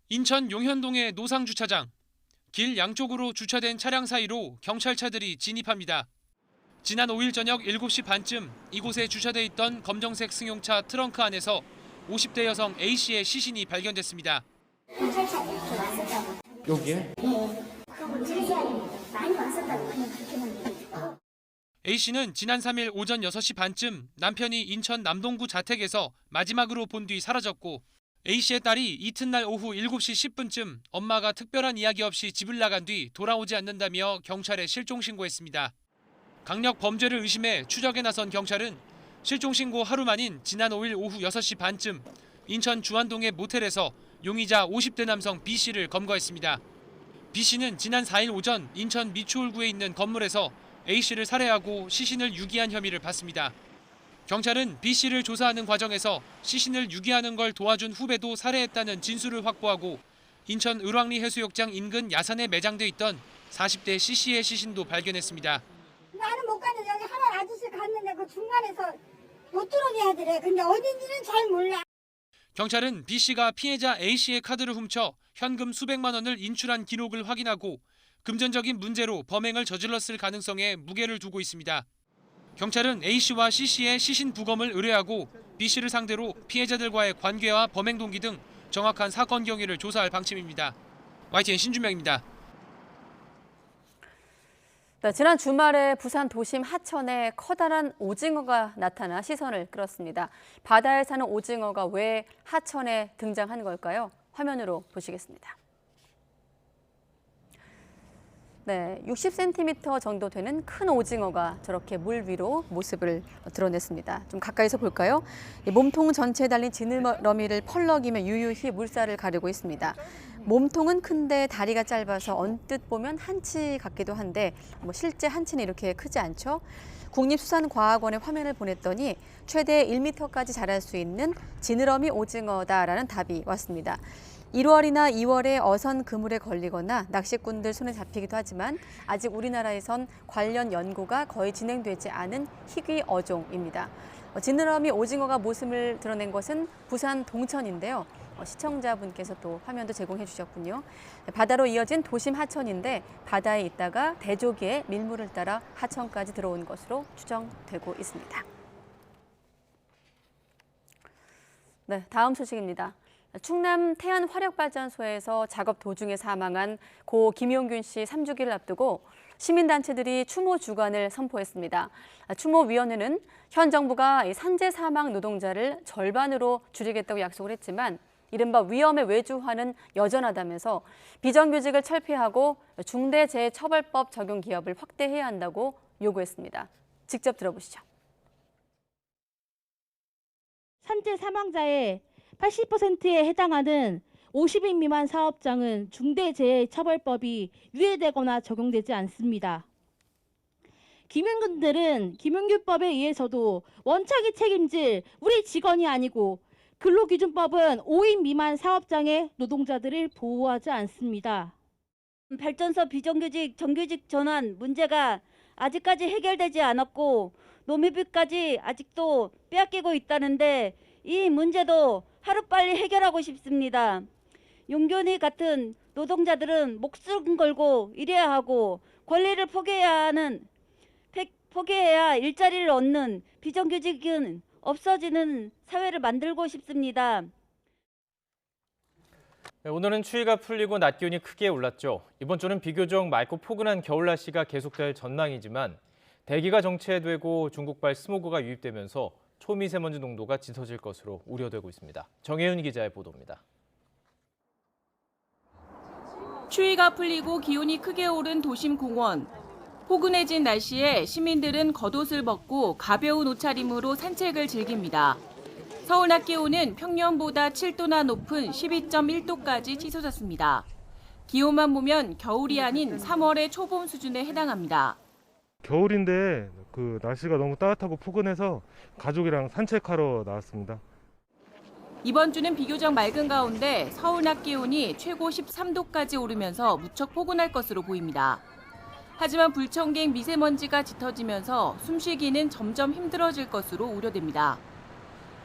인천 용현동의 노상주차장. 길 양쪽으로 주차된 차량 사이로 경찰차들이 진입합니다. 지난 5일 저녁 7시 반쯤 이곳에 주차돼 있던 검정색 승용차 트렁크 안에서 50대 여성 A씨의 시신이 발견됐습니다. 경찰차 이렇게 왔었다고. 여기에? 네. 많이 왔었다고 그냥 그렇게만 얘기해요. A씨는 지난 3일 오전 6시 반쯤 남편이 인천 남동구 자택에서 마지막으로 본 뒤 사라졌고 A씨의 딸이 이튿날 오후 7시 10분쯤 엄마가 특별한 이야기 없이 집을 나간 뒤 돌아오지 않는다며 경찰에 실종 신고했습니다. 강력 범죄를 의심해 추적에 나선 경찰은 실종 신고 하루 만인 지난 5일 오후 6시 반쯤 인천 주안동의 모텔에서 용의자 50대 남성 B씨를 검거했습니다. B씨는 지난 4일 오전 인천 미추홀구에 있는 건물에서 A씨를 살해하고 시신을 유기한 혐의를 받습니다. 경찰은 B씨를 조사하는 과정에서 시신을 유기하는 걸 도와준 후배도 살해했다는 진술을 확보하고 인천 을왕리 해수욕장 인근 야산에 매장돼 있던 40대 C씨의 시신도 발견했습니다. 나는 못 갔는데 여기 하나 아저씨 갔는데 그 중간에서 못 들어오게 하더래. 근데 어딘지는 잘 몰라. 경찰은 B씨가 피해자 A씨의 카드를 훔쳐 현금 수백만 원을 인출한 기록을 확인하고 금전적인 문제로 범행을 저질렀을 가능성에 무게를 두고 있습니다. 경찰은 A씨와 C씨의 시신 부검을 의뢰하고 B씨를 상대로 피해자들과의 관계와 범행 동기 등 정확한 사건 경위를 조사할 방침입니다. YTN 신준명입니다. 네, 지난 주말에 부산 도심 하천에 커다란 오징어가 나타나 시선을 끌었습니다. 바다에 사는 오징어가 왜 하천에 등장한 걸까요? 화면으로 보시겠습니다. 네, 60cm 정도 되는 큰 오징어가 저렇게 물 위로 모습을 드러냈습니다. 좀 가까이서 볼까요? 몸통 전체에 달린 지느러미를 펄럭이며 유유히 물살을 가르고 있습니다. 몸통은 큰데 다리가 짧아서 언뜻 보면 한치 같기도 한데 실제 한치는 이렇게 크지 않죠? 국립수산과학원에 화면을 보냈더니 최대 1m까지 자랄 수 있는 지느러미 오징어다라는 답이 왔습니다. 1월이나 2월에 어선 그물에 걸리거나 낚시꾼들 손에 잡히기도 하지만 아직 우리나라에선 관련 연구가 거의 진행되지 않은 희귀 어종입니다. 지느러미 오징어가 모습을 드러낸 것은 부산 동천인데요. 시청자분께서 또 화면도 제공해 주셨군요. 바다로 이어진 도심 하천인데 바다에 있다가 대조기에 밀물을 따라 하천까지 들어온 것으로 추정되고 있습니다. 네, 다음 소식입니다. 충남 태안화력발전소에서 작업 도중에 사망한 고 김용균 씨 3주기를 앞두고 시민단체들이 추모 주간을 선포했습니다. 추모위원회는 현 정부가 산재 사망 노동자를 절반으로 줄이겠다고 약속을 했지만 이른바 위험에 외주화는 여전하다면서 비정규직을 철폐하고 중대재해처벌법 적용 기업을 확대해야 한다고 요구했습니다. 직접 들어보시죠. 산재 사망자의 80%에 해당하는 50인 미만 사업장은 중대재해처벌법이 유예되거나 적용되지 않습니다. 김용균들은 김용균법에 의해서도 원칙이 책임질 우리 직원이 아니고 근로기준법은 5인 미만 사업장의 노동자들을 보호하지 않습니다. 발전소 비정규직 정규직 전환 문제가 아직까지 해결되지 않았고 노무비까지 아직도 빼앗기고 있다는데 이 문제도 하루빨리 해결하고 싶습니다. 용균이 같은 노동자들은 목숨 걸고 일해야 하고 권리를 포기해야 일자리를 얻는 비정규직은 없어지는 사회를 만들고 싶습니다. 네, 오늘은 추위가 풀리고 낮 기온이 크게 올랐죠. 이번 주는 비교적 맑고 포근한 겨울 날씨가 계속될 전망이지만 대기가 정체되고 중국발 스모그가 유입되면서 초미세먼지 농도가 짙어질 것으로 우려되고 있습니다. 정혜윤 기자의 보도입니다. 추위가 풀리고 기온이 크게 오른 도심 공원. 포근해진 날씨에 시민들은 겉옷을 벗고 가벼운 옷차림으로 산책을 즐깁니다. 서울 낮 기온은 평년보다 7도나 높은 12.1도까지 치솟았습니다. 기온만 보면 겨울이 아닌 3월의 초봄 수준에 해당합니다. 겨울인데 그 날씨가 너무 따뜻하고 포근해서 가족이랑 산책하러 나왔습니다. 이번 주는 비교적 맑은 가운데 서울 낮 기온이 최고 13도까지 오르면서 무척 포근할 것으로 보입니다. 하지만 불청객 미세먼지가 짙어지면서 숨쉬기는 점점 힘들어질 것으로 우려됩니다.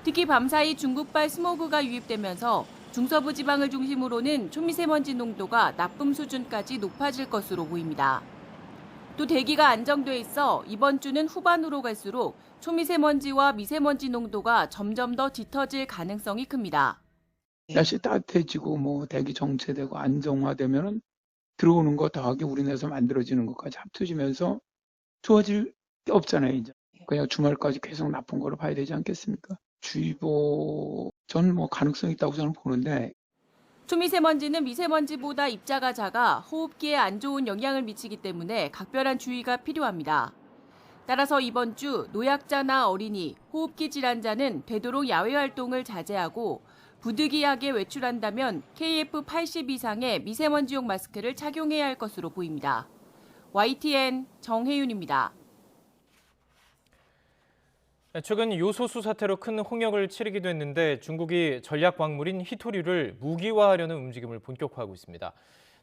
특히 밤사이 중국발 스모그가 유입되면서 중서부 지방을 중심으로는 초미세먼지 농도가 나쁨 수준까지 높아질 것으로 보입니다. 또 대기가 안정돼 있어 이번 주는 후반으로 갈수록 초미세먼지와 미세먼지 농도가 점점 더 짙어질 가능성이 큽니다. 날씨 따뜻해지고 대기 정체되고 안정화되면은 들어오는 거 더하기 우리나라에서 만들어지는 것까지 합쳐지면서 좋아질 게 없잖아요. 이제 그냥 주말까지 계속 나쁜 거로 봐야 되지 않겠습니까? 주의보 저는 가능성이 있다고 저는 보는데. 초미세먼지는 미세먼지보다 입자가 작아 호흡기에 안 좋은 영향을 미치기 때문에 각별한 주의가 필요합니다. 따라서 이번 주 노약자나 어린이, 호흡기 질환자는 되도록 야외 활동을 자제하고 부득이하게 외출한다면 KF80 이상의 미세먼지용 마스크를 착용해야 할 것으로 보입니다. YTN 정혜윤입니다. 최근 요소수 사태로 큰 홍역을 치르기도 했는데 중국이 전략 광물인 희토류를 무기화하려는 움직임을 본격화하고 있습니다.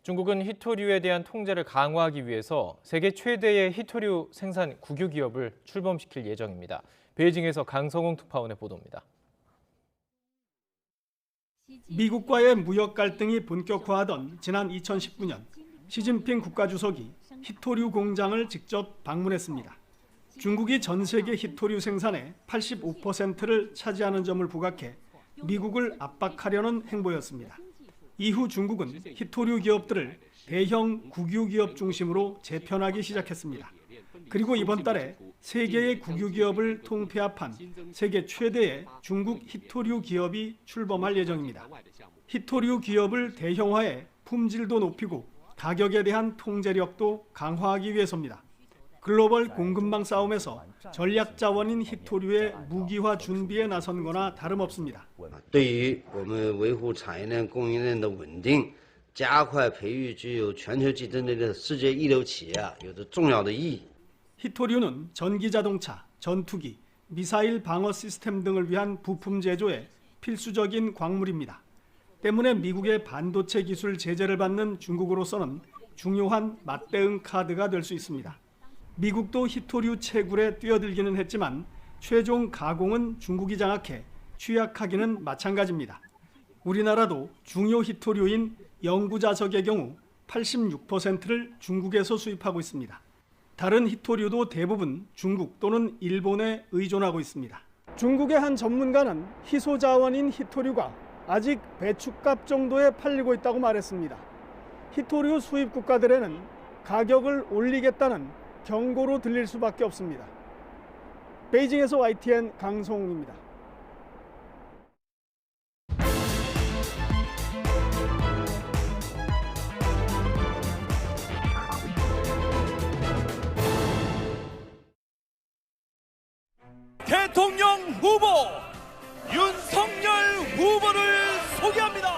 중국은 희토류에 대한 통제를 강화하기 위해서 세계 최대의 희토류 생산 국유 기업을 출범시킬 예정입니다. 베이징에서 강성홍 특파원의 보도입니다. 미국과의 무역 갈등이 본격화하던 지난 2019년 시진핑 국가주석이 희토류 공장을 직접 방문했습니다. 중국이 전 세계 희토류 생산의 85%를 차지하는 점을 부각해 미국을 압박하려는 행보였습니다. 이후 중국은 희토류 기업들을 대형 국유 기업 중심으로 재편하기 시작했습니다. 그리고 이번 달에 세계의 국유 기업을 통폐합한 세계 최대의 중국 희토류 기업이 출범할 예정입니다. 희토류 기업을 대형화해 품질도 높이고 가격에 대한 통제력도 강화하기 위해서입니다. 글로벌 공급망 싸움에서 전략 자원인 희토류의 무기화 준비에 나선 거나 다름없습니다. 对于我们维护产业链供应链的稳定，加快培育具有全球竞争力的世界一流企业有着重要的意义。 희토류는 전기 자동차, 전투기, 미사일 방어 시스템 등을 위한 부품 제조에 필수적인 광물입니다. 때문에 미국의 반도체 기술 제재를 받는 중국으로서는 중요한 맞대응 카드가 될 수 있습니다. 미국도 희토류 채굴에 뛰어들기는 했지만 최종 가공은 중국이 장악해 취약하기는 마찬가지입니다. 우리나라도 중요 희토류인 영구자석의 경우 86%를 중국에서 수입하고 있습니다. 다른 희토류도 대부분 중국 또는 일본에 의존하고 있습니다. 중국의 한 전문가는 희소 자원인 희토류가 아직 배춧값 정도에 팔리고 있다고 말했습니다. 희토류 수입 국가들에는 가격을 올리겠다는 경고로 들릴 수밖에 없습니다. 베이징에서 YTN 강성웅입니다. 대통령 후보 윤석열 후보를 소개합니다.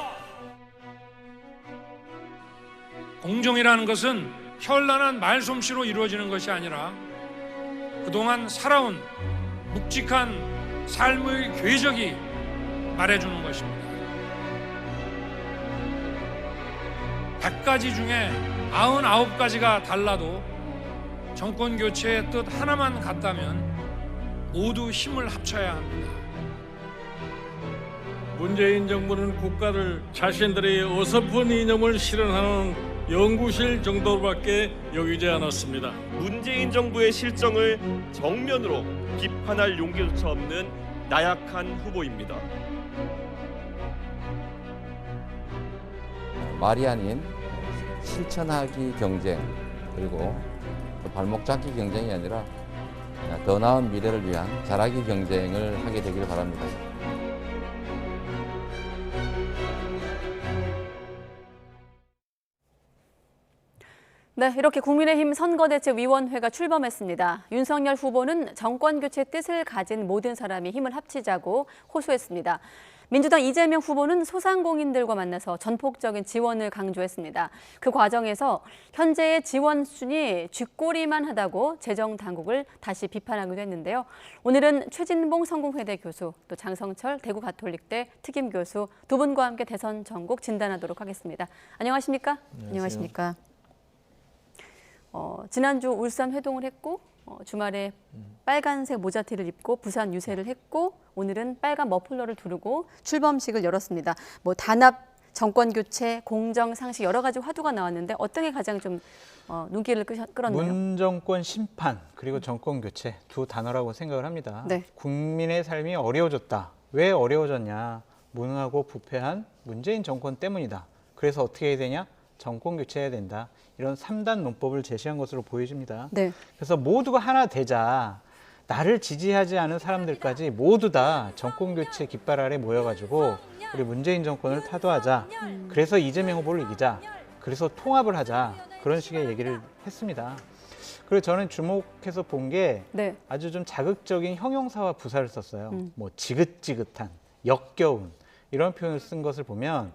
공정이라는 것은 현란한 말솜씨로 이루어지는 것이 아니라 그동안 살아온 묵직한 삶의 궤적이 말해주는 것입니다. 100가지 중에 99가지가 달라도 정권 교체의 뜻 하나만 같다면 모두 힘을 합쳐야 합니다. 문재인 정부는 국가를 자신들의 어설픈 이념을 실현하는 연구실 정도로밖에 여기지 않았습니다. 문재인 정부의 실정을 정면으로 비판할 용기조차 없는 나약한 후보입니다. 말이 아닌 실천하기 경쟁 그리고 발목 잡기 경쟁이 아니라 더 나은 미래를 위한 잘하기 경쟁을 하게 되기를 바랍니다. 네, 이렇게 국민의힘 선거대책위원회가 출범했습니다. 윤석열 후보는 정권교체 뜻을 가진 모든 사람이 힘을 합치자고 호소했습니다. 민주당 이재명 후보는 소상공인들과 만나서 전폭적인 지원을 강조했습니다. 그 과정에서 현재의 지원 수준이 쥐꼬리만 하다고 재정 당국을 다시 비판하기도 했는데요. 오늘은 최진봉 성공회대 교수, 또 장성철 대구 가톨릭대 특임 교수 두 분과 함께 대선 전국 진단하도록 하겠습니다. 안녕하십니까? 안녕하십니까? 지난주 울산 회동을 했고 주말에 빨간색 모자티를 입고 부산 유세를 했고 오늘은 빨간 머플러를 두르고 출범식을 열었습니다. 뭐 단합, 정권 교체, 공정, 상식 여러 가지 화두가 나왔는데 어떤 게 가장 좀 눈길을 끌었나요? 문정권 심판 그리고 정권 교체 두 단어라고 생각을 합니다. 네. 국민의 삶이 어려워졌다. 왜 어려워졌냐? 무능하고 부패한 문재인 정권 때문이다. 그래서 어떻게 해야 되냐? 정권 교체해야 된다. 이런 3단 논법을 제시한 것으로 보여집니다. 네. 그래서 모두가 하나 되자. 나를 지지하지 않은 사람들까지 모두 다 정권 교체 깃발 아래 모여가지고 우리 문재인 정권을 타도하자. 그래서 이재명 후보를 이기자. 그래서 통합을 하자. 그런 식의 얘기를 했습니다. 그리고 저는 주목해서 본 게 네. 아주 좀 자극적인 형용사와 부사를 썼어요. 뭐 지긋지긋한, 역겨운 이런 표현을 쓴 것을 보면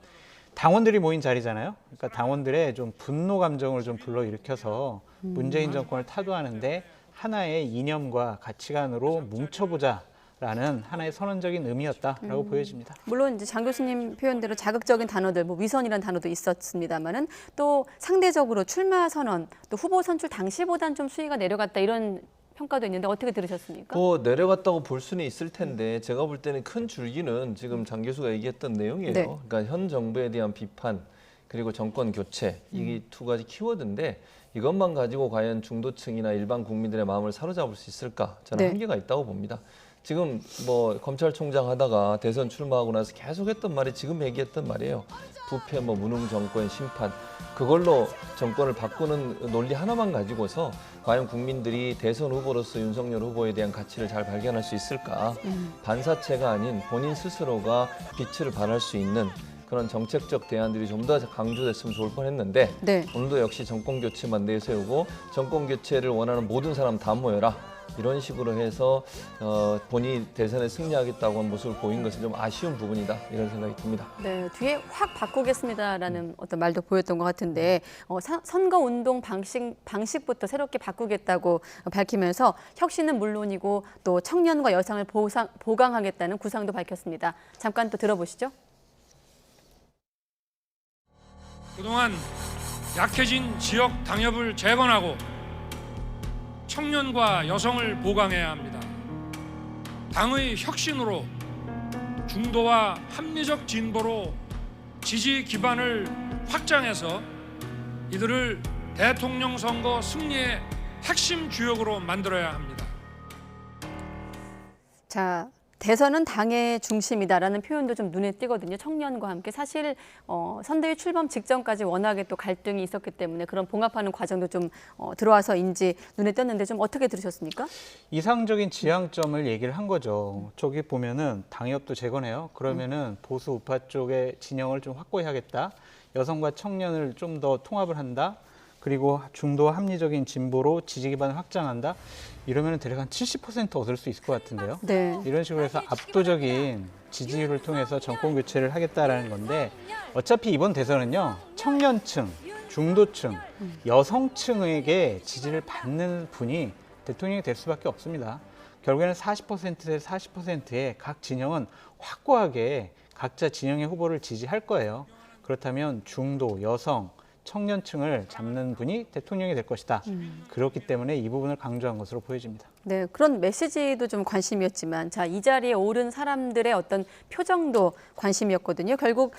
당원들이 모인 자리잖아요. 그러니까 당원들의 좀 분노 감정을 좀 불러일으켜서 문재인 정권을 타도하는데 하나의 이념과 가치관으로 뭉쳐보자라는 하나의 선언적인 의미였다라고 보여집니다. 물론 이제 장 교수님 표현대로 자극적인 단어들, 뭐 위선이라는 단어도 있었습니다만은 또 상대적으로 출마 선언, 또 후보 선출 당시보단 좀 수위가 내려갔다 이런 평가도 있는데 어떻게 들으셨습니까? 뭐 내려갔다고 볼 수는 있을 텐데 제가 볼 때는 큰 줄기는 지금 장 교수가 얘기했던 내용이에요. 네. 그러니까 현 정부에 대한 비판 그리고 정권 교체 이 두 가지 키워드인데 이것만 가지고 과연 중도층이나 일반 국민들의 마음을 사로잡을 수 있을까? 저는 네. 한계가 있다고 봅니다. 지금 뭐 검찰총장 하다가 대선 출마하고 나서 계속 했던 말이 지금 얘기했던 말이에요. 부패, 뭐 무능 정권 심판 그걸로 정권을 바꾸는 논리 하나만 가지고서 과연 국민들이 대선 후보로서 윤석열 후보에 대한 가치를 잘 발견할 수 있을까? 반사체가 아닌 본인 스스로가 빛을 발할 수 있는 그런 정책적 대안들이 좀 더 강조됐으면 좋을 뻔했는데 네. 오늘도 역시 정권 교체만 내세우고 정권 교체를 원하는 모든 사람 다 모여라. 이런 식으로 해서 본인이 대선에 승리하겠다고 한 모습을 보인 것은 좀 아쉬운 부분이다 이런 생각이 듭니다. 네, 뒤에 확 바꾸겠습니다라는 어떤 말도 보였던 것 같은데 선거운동 방식부터 새롭게 바꾸겠다고 밝히면서 혁신은 물론이고 또 청년과 여성을 보강하겠다는 구상도 밝혔습니다. 잠깐 또 들어보시죠. 그동안 약해진 지역 당협을 재건하고 청년과 여성을 보강해야 합니다. 당의 혁신으로 중도와 합리적 진보로 지지 기반을 확장해서 이들을 대통령 선거 승리의 핵심 주역으로 만들어야 합니다. 자, 대선은 당의 중심이다라는 표현도 좀 눈에 띄거든요. 청년과 함께 사실 선대위 출범 직전까지 워낙에 또 갈등이 있었기 때문에 그런 봉합하는 과정도 좀 들어와서인지 눈에 띄었는데 좀 어떻게 들으셨습니까? 이상적인 지향점을 얘기를 한 거죠. 저기 보면은 당협도 재건해요. 그러면은 보수 우파 쪽의 진영을 좀 확고히하겠다. 여성과 청년을 좀 더 통합을 한다. 그리고 중도 합리적인 진보로 지지 기반을 확장한다. 이러면 대략 한 70% 얻을 수 있을 것 같은데요. 네. 이런 식으로 해서 압도적인 지지율을 통해서 정권 교체를 하겠다라는 건데 어차피 이번 대선은요. 청년층, 중도층, 여성층에게 지지를 받는 분이 대통령이 될 수밖에 없습니다. 결국에는 40%대 40%의 각 진영은 확고하게 각자 진영의 후보를 지지할 거예요. 그렇다면 중도, 여성, 청년층을 잡는 분이 대통령이 될 것이다. 그렇기 때문에 이 부분을 강조한 것으로 보여집니다. 네, 그런 메시지도 좀 관심이었지만 자, 이 자리에 오른 사람들의 어떤 표정도 관심이었거든요. 결국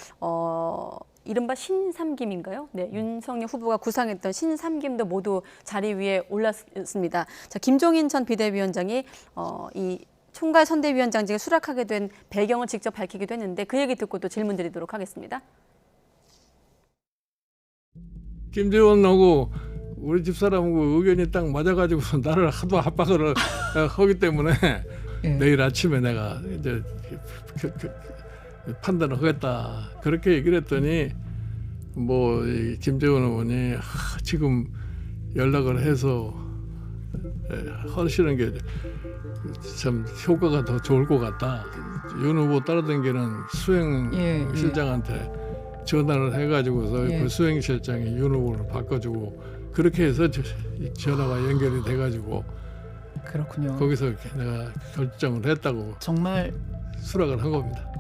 이른바 신삼김인가요? 네, 윤석열 후보가 구상했던 신삼김도 모두 자리 위에 올랐습니다. 자, 김종인 전 비대위원장이 이 총괄 선대위원장직을 수락하게 된 배경을 직접 밝히기도 했는데 그 얘기 듣고 또 질문 드리도록 하겠습니다. 김재원하고 우리 집사람하고 의견이 딱 맞아가지고 나를 하도 압박을 하기 때문에 내일 아침에 내가 이제 판단을 하겠다 그렇게 얘기를 했더니 뭐 김재원 의원이 지금 연락을 해서 하시는 게 참 효과가 더 좋을 것 같다. 윤 후보 따라다니는 수행실장한테 전화를 해가지고서 그 수행실장이 윤 후보를 바꿔주고 그렇게 해서 전화가 연결이 돼가지고 그렇군요. 거기서 내가 결정을 했다고 정말 수락을 한 겁니다.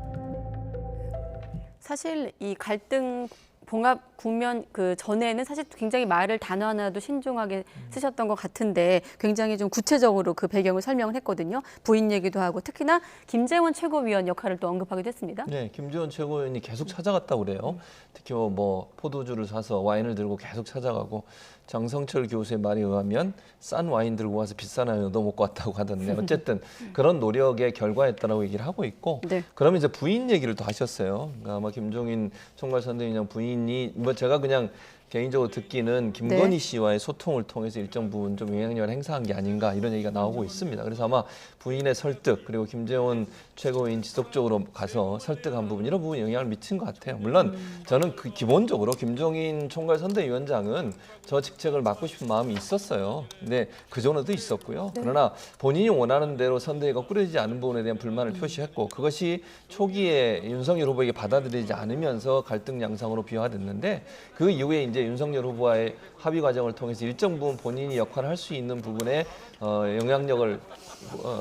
사실 이 갈등 봉합 국면 그 전에는 사실 굉장히 말을 단어 하나도 신중하게 쓰셨던 것 같은데 굉장히 좀 구체적으로 그 배경을 설명을 했거든요. 부인 얘기도 하고 특히나 김재원 최고위원 역할을 또 언급하기도 했습니다. 네, 김재원 최고위원이 계속 찾아갔다고 그래요. 특히 뭐 포도주를 사서 와인을 들고 계속 찾아가고 장성철 교수의 말에 의하면 싼 와인 들고 와서 비싼 와인 얻어먹고 왔다고 하던데 어쨌든 그런 노력의 결과였다라고 얘기를 하고 있고 그러면 이제 부인 얘기를 또 하셨어요. 그러니까 아마 김종인 총괄선대위원장 부인이 뭐 제가 그냥 개인적으로 듣기는 김건희 씨와의 소통을 통해서 일정 부분 좀 영향력을 행사한 게 아닌가 이런 얘기가 나오고 있습니다. 그래서 아마 부인의 설득 그리고 김재원 최고위원 지속적으로 가서 설득한 부분 이런 부분이 영향을 미친 것 같아요. 물론 저는 그 기본적으로 김종인 총괄선대위원장은 저 직책을 맡고 싶은 마음이 있었어요. 근데 그 전에도 있었고요. 그러나 본인이 원하는 대로 선대위가 꾸려지지 않은 부분에 대한 불만을 표시했고 그것이 초기에 윤석열 후보에게 받아들이지 않으면서 갈등 양상으로 비화됐는데 그 이후에 이제 윤석열 후보와의 합의 과정을 통해서 일정 부분 본인이 역할을 할 수 있는 부분에 영향력을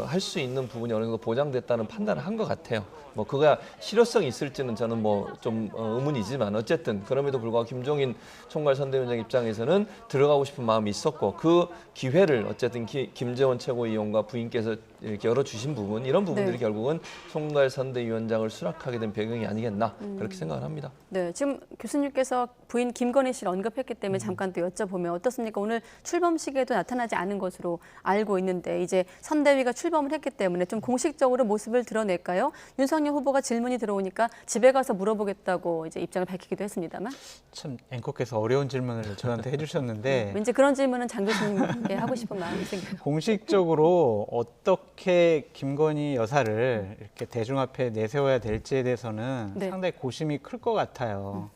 할 수 있는 부분이 어느 정도 보장됐다는 판단을 한 것 같아요. 뭐 그가 실효성이 있을지는 저는 뭐 좀 의문이지만 어쨌든 그럼에도 불구하고 김종인 총괄선대위원장 입장에서는 들어가고 싶은 마음이 있었고 그 기회를 어쨌든 김재원 최고위원과 부인께서 이렇게 열어주신 부분 이런 부분들이 결국은 총괄선대위원장을 수락하게 된 배경이 아니겠나 그렇게 생각을 합니다. 네, 지금 교수님께서 부인 김건희 씨를 언급했기 때문에 잠깐 또 여쭤보면 어떻습니까? 오늘 출범식에도 나타나지 않은 것으로 알고 있는데 이제 선대위가 출범을 했기 때문에 좀 공식적으로 모습을 드러낼까요? 윤석열 후보가 질문이 들어오니까 집에 가서 물어보겠다고 이제 입장을 밝히기도 했습니다만. 참 앵커께서 어려운 질문을 저한테 해주셨는데 왠지 그런 질문은 장 교수님께 하고 싶은 마음이 생겨요. 공식적으로 어떻게 김건희 여사를 이렇게 대중 앞에 내세워야 될지에 대해서는 상당히 고심이 클 것 같아요.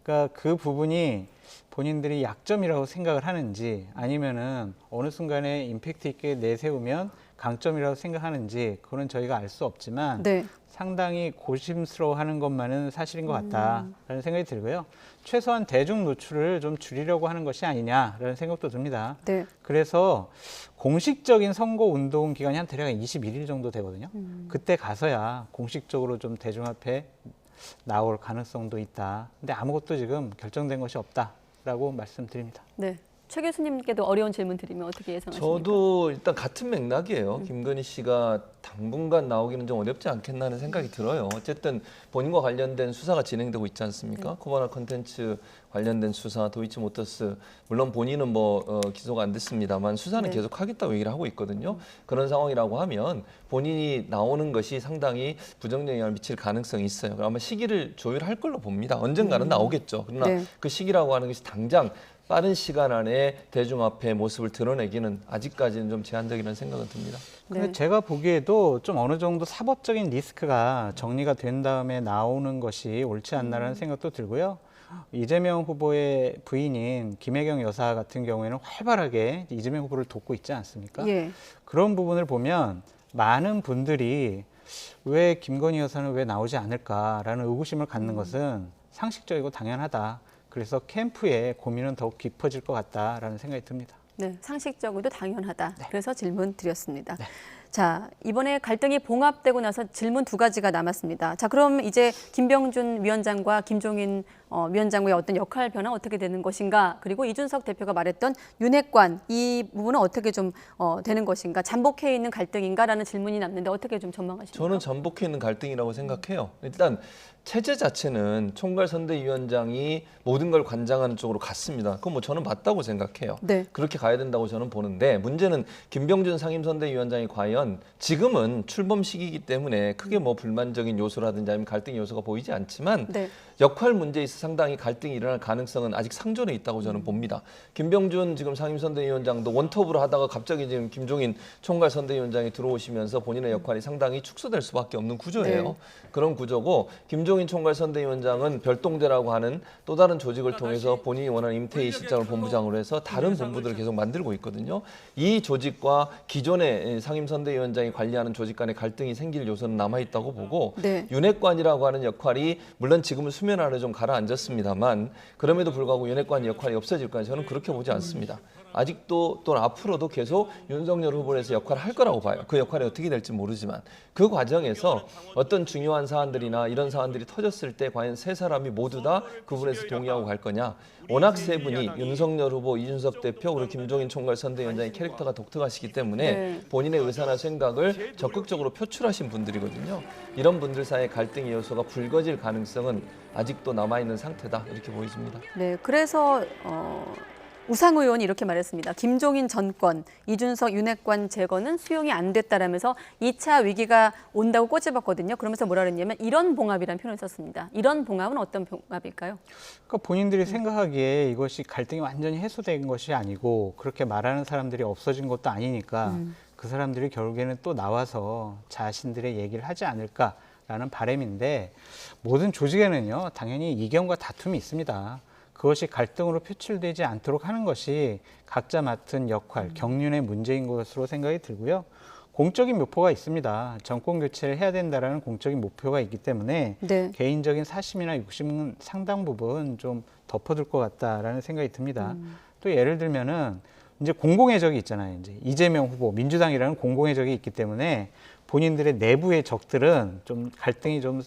그러니까 그 부분이 본인들이 약점이라고 생각을 하는지 아니면은 어느 순간에 임팩트 있게 내세우면 강점이라고 생각하는지 그거는 저희가 알 수 없지만 상당히 고심스러워하는 것만은 사실인 것 같다라는 생각이 들고요. 최소한 대중 노출을 좀 줄이려고 하는 것이 아니냐라는 생각도 듭니다. 그래서 공식적인 선거 운동 기간이 한 대략 21일 정도 되거든요. 그때 가서야 공식적으로 좀 대중 앞에 나올 가능성도 있다. 근데 아무것도 지금 결정된 것이 없다라고 말씀드립니다. 네. 최 교수님께도 어려운 질문 드리면 어떻게 예상하십니까? 저도 일단 같은 맥락이에요. 김건희 씨가 당분간 나오기는 좀 어렵지 않겠나 하는 생각이 들어요. 어쨌든 본인과 관련된 수사가 진행되고 있지 않습니까? 코바나 컨텐츠 관련된 수사, 도이치모터스 물론 본인은 뭐 기소가 안 됐습니다만 수사는 계속 하겠다고 얘기를 하고 있거든요. 그런 상황이라고 하면 본인이 나오는 것이 상당히 부정적 영향을 미칠 가능성이 있어요. 아마 시기를 조율할 걸로 봅니다. 언젠가는 나오겠죠. 그러나 그 시기라고 하는 것이 당장 빠른 시간 안에 대중 앞에 모습을 드러내기는 아직까지는 좀 제한적이라는 생각은 듭니다. 근데 제가 보기에도 좀 어느 정도 사법적인 리스크가 정리가 된 다음에 나오는 것이 옳지 않나라는 생각도 들고요. 이재명 후보의 부인인 김혜경 여사 같은 경우에는 활발하게 이재명 후보를 돕고 있지 않습니까? 그런 부분을 보면 많은 분들이 왜 김건희 여사는 왜 나오지 않을까라는 의구심을 갖는 것은 상식적이고 당연하다. 그래서 캠프의 고민은 더욱 깊어질 것 같다라는 생각이 듭니다. 네, 상식적으로도 당연하다. 그래서 질문 드렸습니다. 자, 이번에 갈등이 봉합되고 나서 질문 두 가지가 남았습니다. 자, 그럼 이제 김병준 위원장과 김종인 위원장의 어떤 역할 변화 어떻게 되는 것인가? 그리고 이준석 대표가 말했던 윤핵관 이 부분은 어떻게 좀 되는 것인가? 잠복해 있는 갈등인가라는 질문이 남는데 어떻게 좀 전망하십니까? 저는 잠복해 있는 갈등이라고 생각해요. 일단 체제 자체는 총괄선대위원장이 모든 걸 관장하는 쪽으로 갔습니다. 그건 뭐 저는 맞다고 생각해요. 그렇게 가야 된다고 저는 보는데 문제는 김병준 상임선대위원장이 과연 보면 지금은 출범 시기이기 때문에 크게 뭐 불만적인 요소라든지 아니면 갈등 요소가 보이지 않지만 네. 역할 문제에 있어 상당히 갈등이 일어날 가능성은 아직 상존해 있다고 저는 봅니다. 김병준 지금 상임선대위원장도 원톱으로 하다가 갑자기 지금 김종인 총괄선대위원장이 들어오시면서 본인의 역할이 상당히 축소될 수밖에 없는 구조예요. 네. 그런 구조고 김종인 총괄선대위원장은 별동대라고 하는 또 다른 조직을 통해서 본인이 원하는 임태희 실장을 본부장으로 해서 다른 본부들을 계속 만들고 있거든요. 이 조직과 기존의 상임선대위원장이 관리하는 조직 간의 갈등이 생길 요소는 남아있다고 보고 네. 윤핵관이라고 하는 역할이 물론 지금은 수면 아래 좀 가라앉았습니다만 그럼에도 불구하고 윤핵관 역할이 없어질까 저는 그렇게 보지 않습니다. 아직도 또는 앞으로도 계속 윤석열 후보를 해서 역할을 할 거라고 봐요. 그 역할이 어떻게 될지 모르지만 그 과정에서 어떤 중요한 사안들이나 이런 사안들이 터졌을 때 과연 세 사람이 모두 다 그 부분에서 동의하고 갈 거냐. 워낙 세 분이 윤석열 후보, 이준석 대표, 그리고 김종인 총괄선대위원장의 캐릭터가 독특하시기 때문에 네. 본인의 의사나 생각을 적극적으로 표출하신 분들이거든요. 이런 분들 사이의 갈등의 요소가 불거질 가능성은 아직도 남아있는 상태다 이렇게 보여집니다. 네, 그래서 우상 의원이 이렇게 말했습니다. 김종인 전권, 이준석 윤핵관 제거는 수용이 안 됐다라면서 2차 위기가 온다고 꼬집었거든요. 그러면서 뭐라 그랬냐면 이런 봉합이라는 표현을 썼습니다. 이런 봉합은 어떤 봉합일까요? 그러니까 본인들이 생각하기에 이것이 갈등이 완전히 해소된 것이 아니고 그렇게 말하는 사람들이 없어진 것도 아니니까 그 사람들이 결국에는 또 나와서 자신들의 얘기를 하지 않을까라는 바람인데 모든 조직에는요 당연히 이견과 다툼이 있습니다. 그것이 갈등으로 표출되지 않도록 하는 것이 각자 맡은 역할, 경륜의 문제인 것으로 생각이 들고요. 공적인 목표가 있습니다. 정권 교체를 해야 된다라는 공적인 목표가 있기 때문에 네. 개인적인 사심이나 욕심은 상당 부분 좀 덮어둘 것 같다라는 생각이 듭니다. 또 예를 들면은 이제 공공의 적이 있잖아요. 이제 이재명 후보, 민주당이라는 공공의 적이 있기 때문에 본인들의 내부의 적들은 좀 갈등이 좀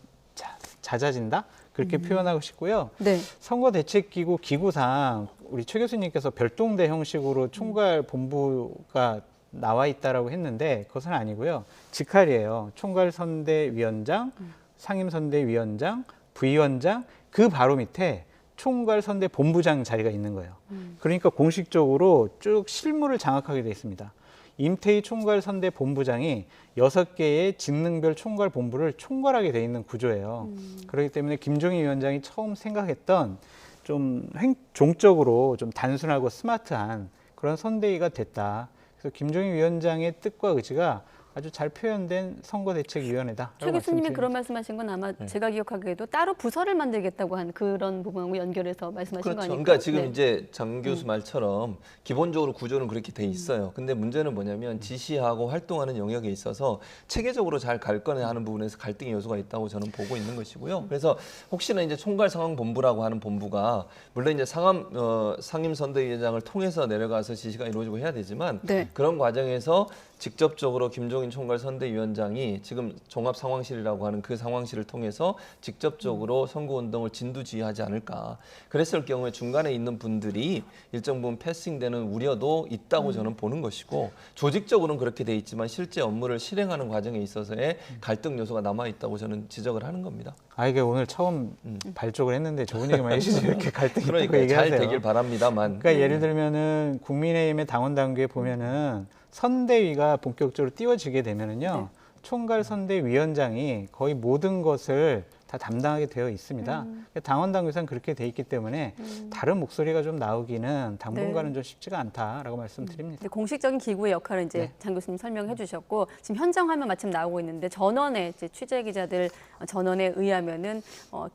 잦아진다? 그렇게 표현하고 싶고요. 네. 선거대책기구 기구상 우리 최 교수님께서 별동대 형식으로 총괄 본부가 나와 있다라고 했는데 그것은 아니고요. 직할이에요. 총괄선대위원장, 상임선대위원장, 부위원장 그 바로 밑에 총괄선대 본부장 자리가 있는 거예요. 그러니까 공식적으로 쭉 실무를 장악하게 돼 있습니다. 임태희 총괄선대 본부장이 6개의 직능별 총괄 본부를 총괄하게 돼 있는 구조예요. 그렇기 때문에 김종인 위원장이 처음 생각했던 좀 종적으로 좀 단순하고 스마트한 그런 선대위가 됐다. 그래서 김종인 위원장의 뜻과 의지가 아주 잘 표현된 선거대책위원회다. 최 교수님이 그런 말씀하신 건 아마 제가 기억하기에도 따로 부서를 만들겠다고 한 그런 부분하고 연결해서 말씀하신 그렇죠. 거 아닐까요? 그러니까 지금 네. 이제 장 교수 말처럼 기본적으로 구조는 그렇게 돼 있어요. 근데 문제는 뭐냐면 지시하고 활동하는 영역에 있어서 체계적으로 잘 갈 거냐 하는 부분에서 갈등의 요소가 있다고 저는 보고 있는 것이고요. 그래서 혹시나 이제 총괄상황본부라고 하는 본부가 물론 이제 상임선대위원장을 통해서 내려가서 지시가 이루어지고 해야 되지만 네. 그런 과정에서 직접적으로 김종인 총괄선대위원장이 지금 종합상황실이라고 하는 그 상황실을 통해서 직접적으로 선거운동을 진두지휘하지 않을까. 그랬을 경우에 중간에 있는 분들이 일정 부분 패싱되는 우려도 있다고 저는 보는 것이고 조직적으로는 그렇게 돼 있지만 실제 업무를 실행하는 과정에 있어서의 갈등 요소가 남아있다고 저는 지적을 하는 겁니다. 아 이게 오늘 처음 발족을 했는데 좋은 얘기만 해주시죠. 이렇게 갈등이 있다고 그러니까 얘기하세요. 잘 되길 바랍니다만. 그러니까 예를 들면은 국민의힘의 당원 당규에 보면은 선대위가 본격적으로 띄워지게 되면은요 총괄 선대위원장이 거의 모든 것을 다 담당하게 되어 있습니다. 당원 당규상 그렇게 돼 있기 때문에 다른 목소리가 좀 나오기는 당분간은 좀 쉽지가 않다라고 말씀드립니다. 공식적인 기구의 역할을 이제 장 교수님 설명해 주셨고 지금 현장 화면 마침 나오고 있는데 전원의 이제 취재 기자들 전원에 의하면은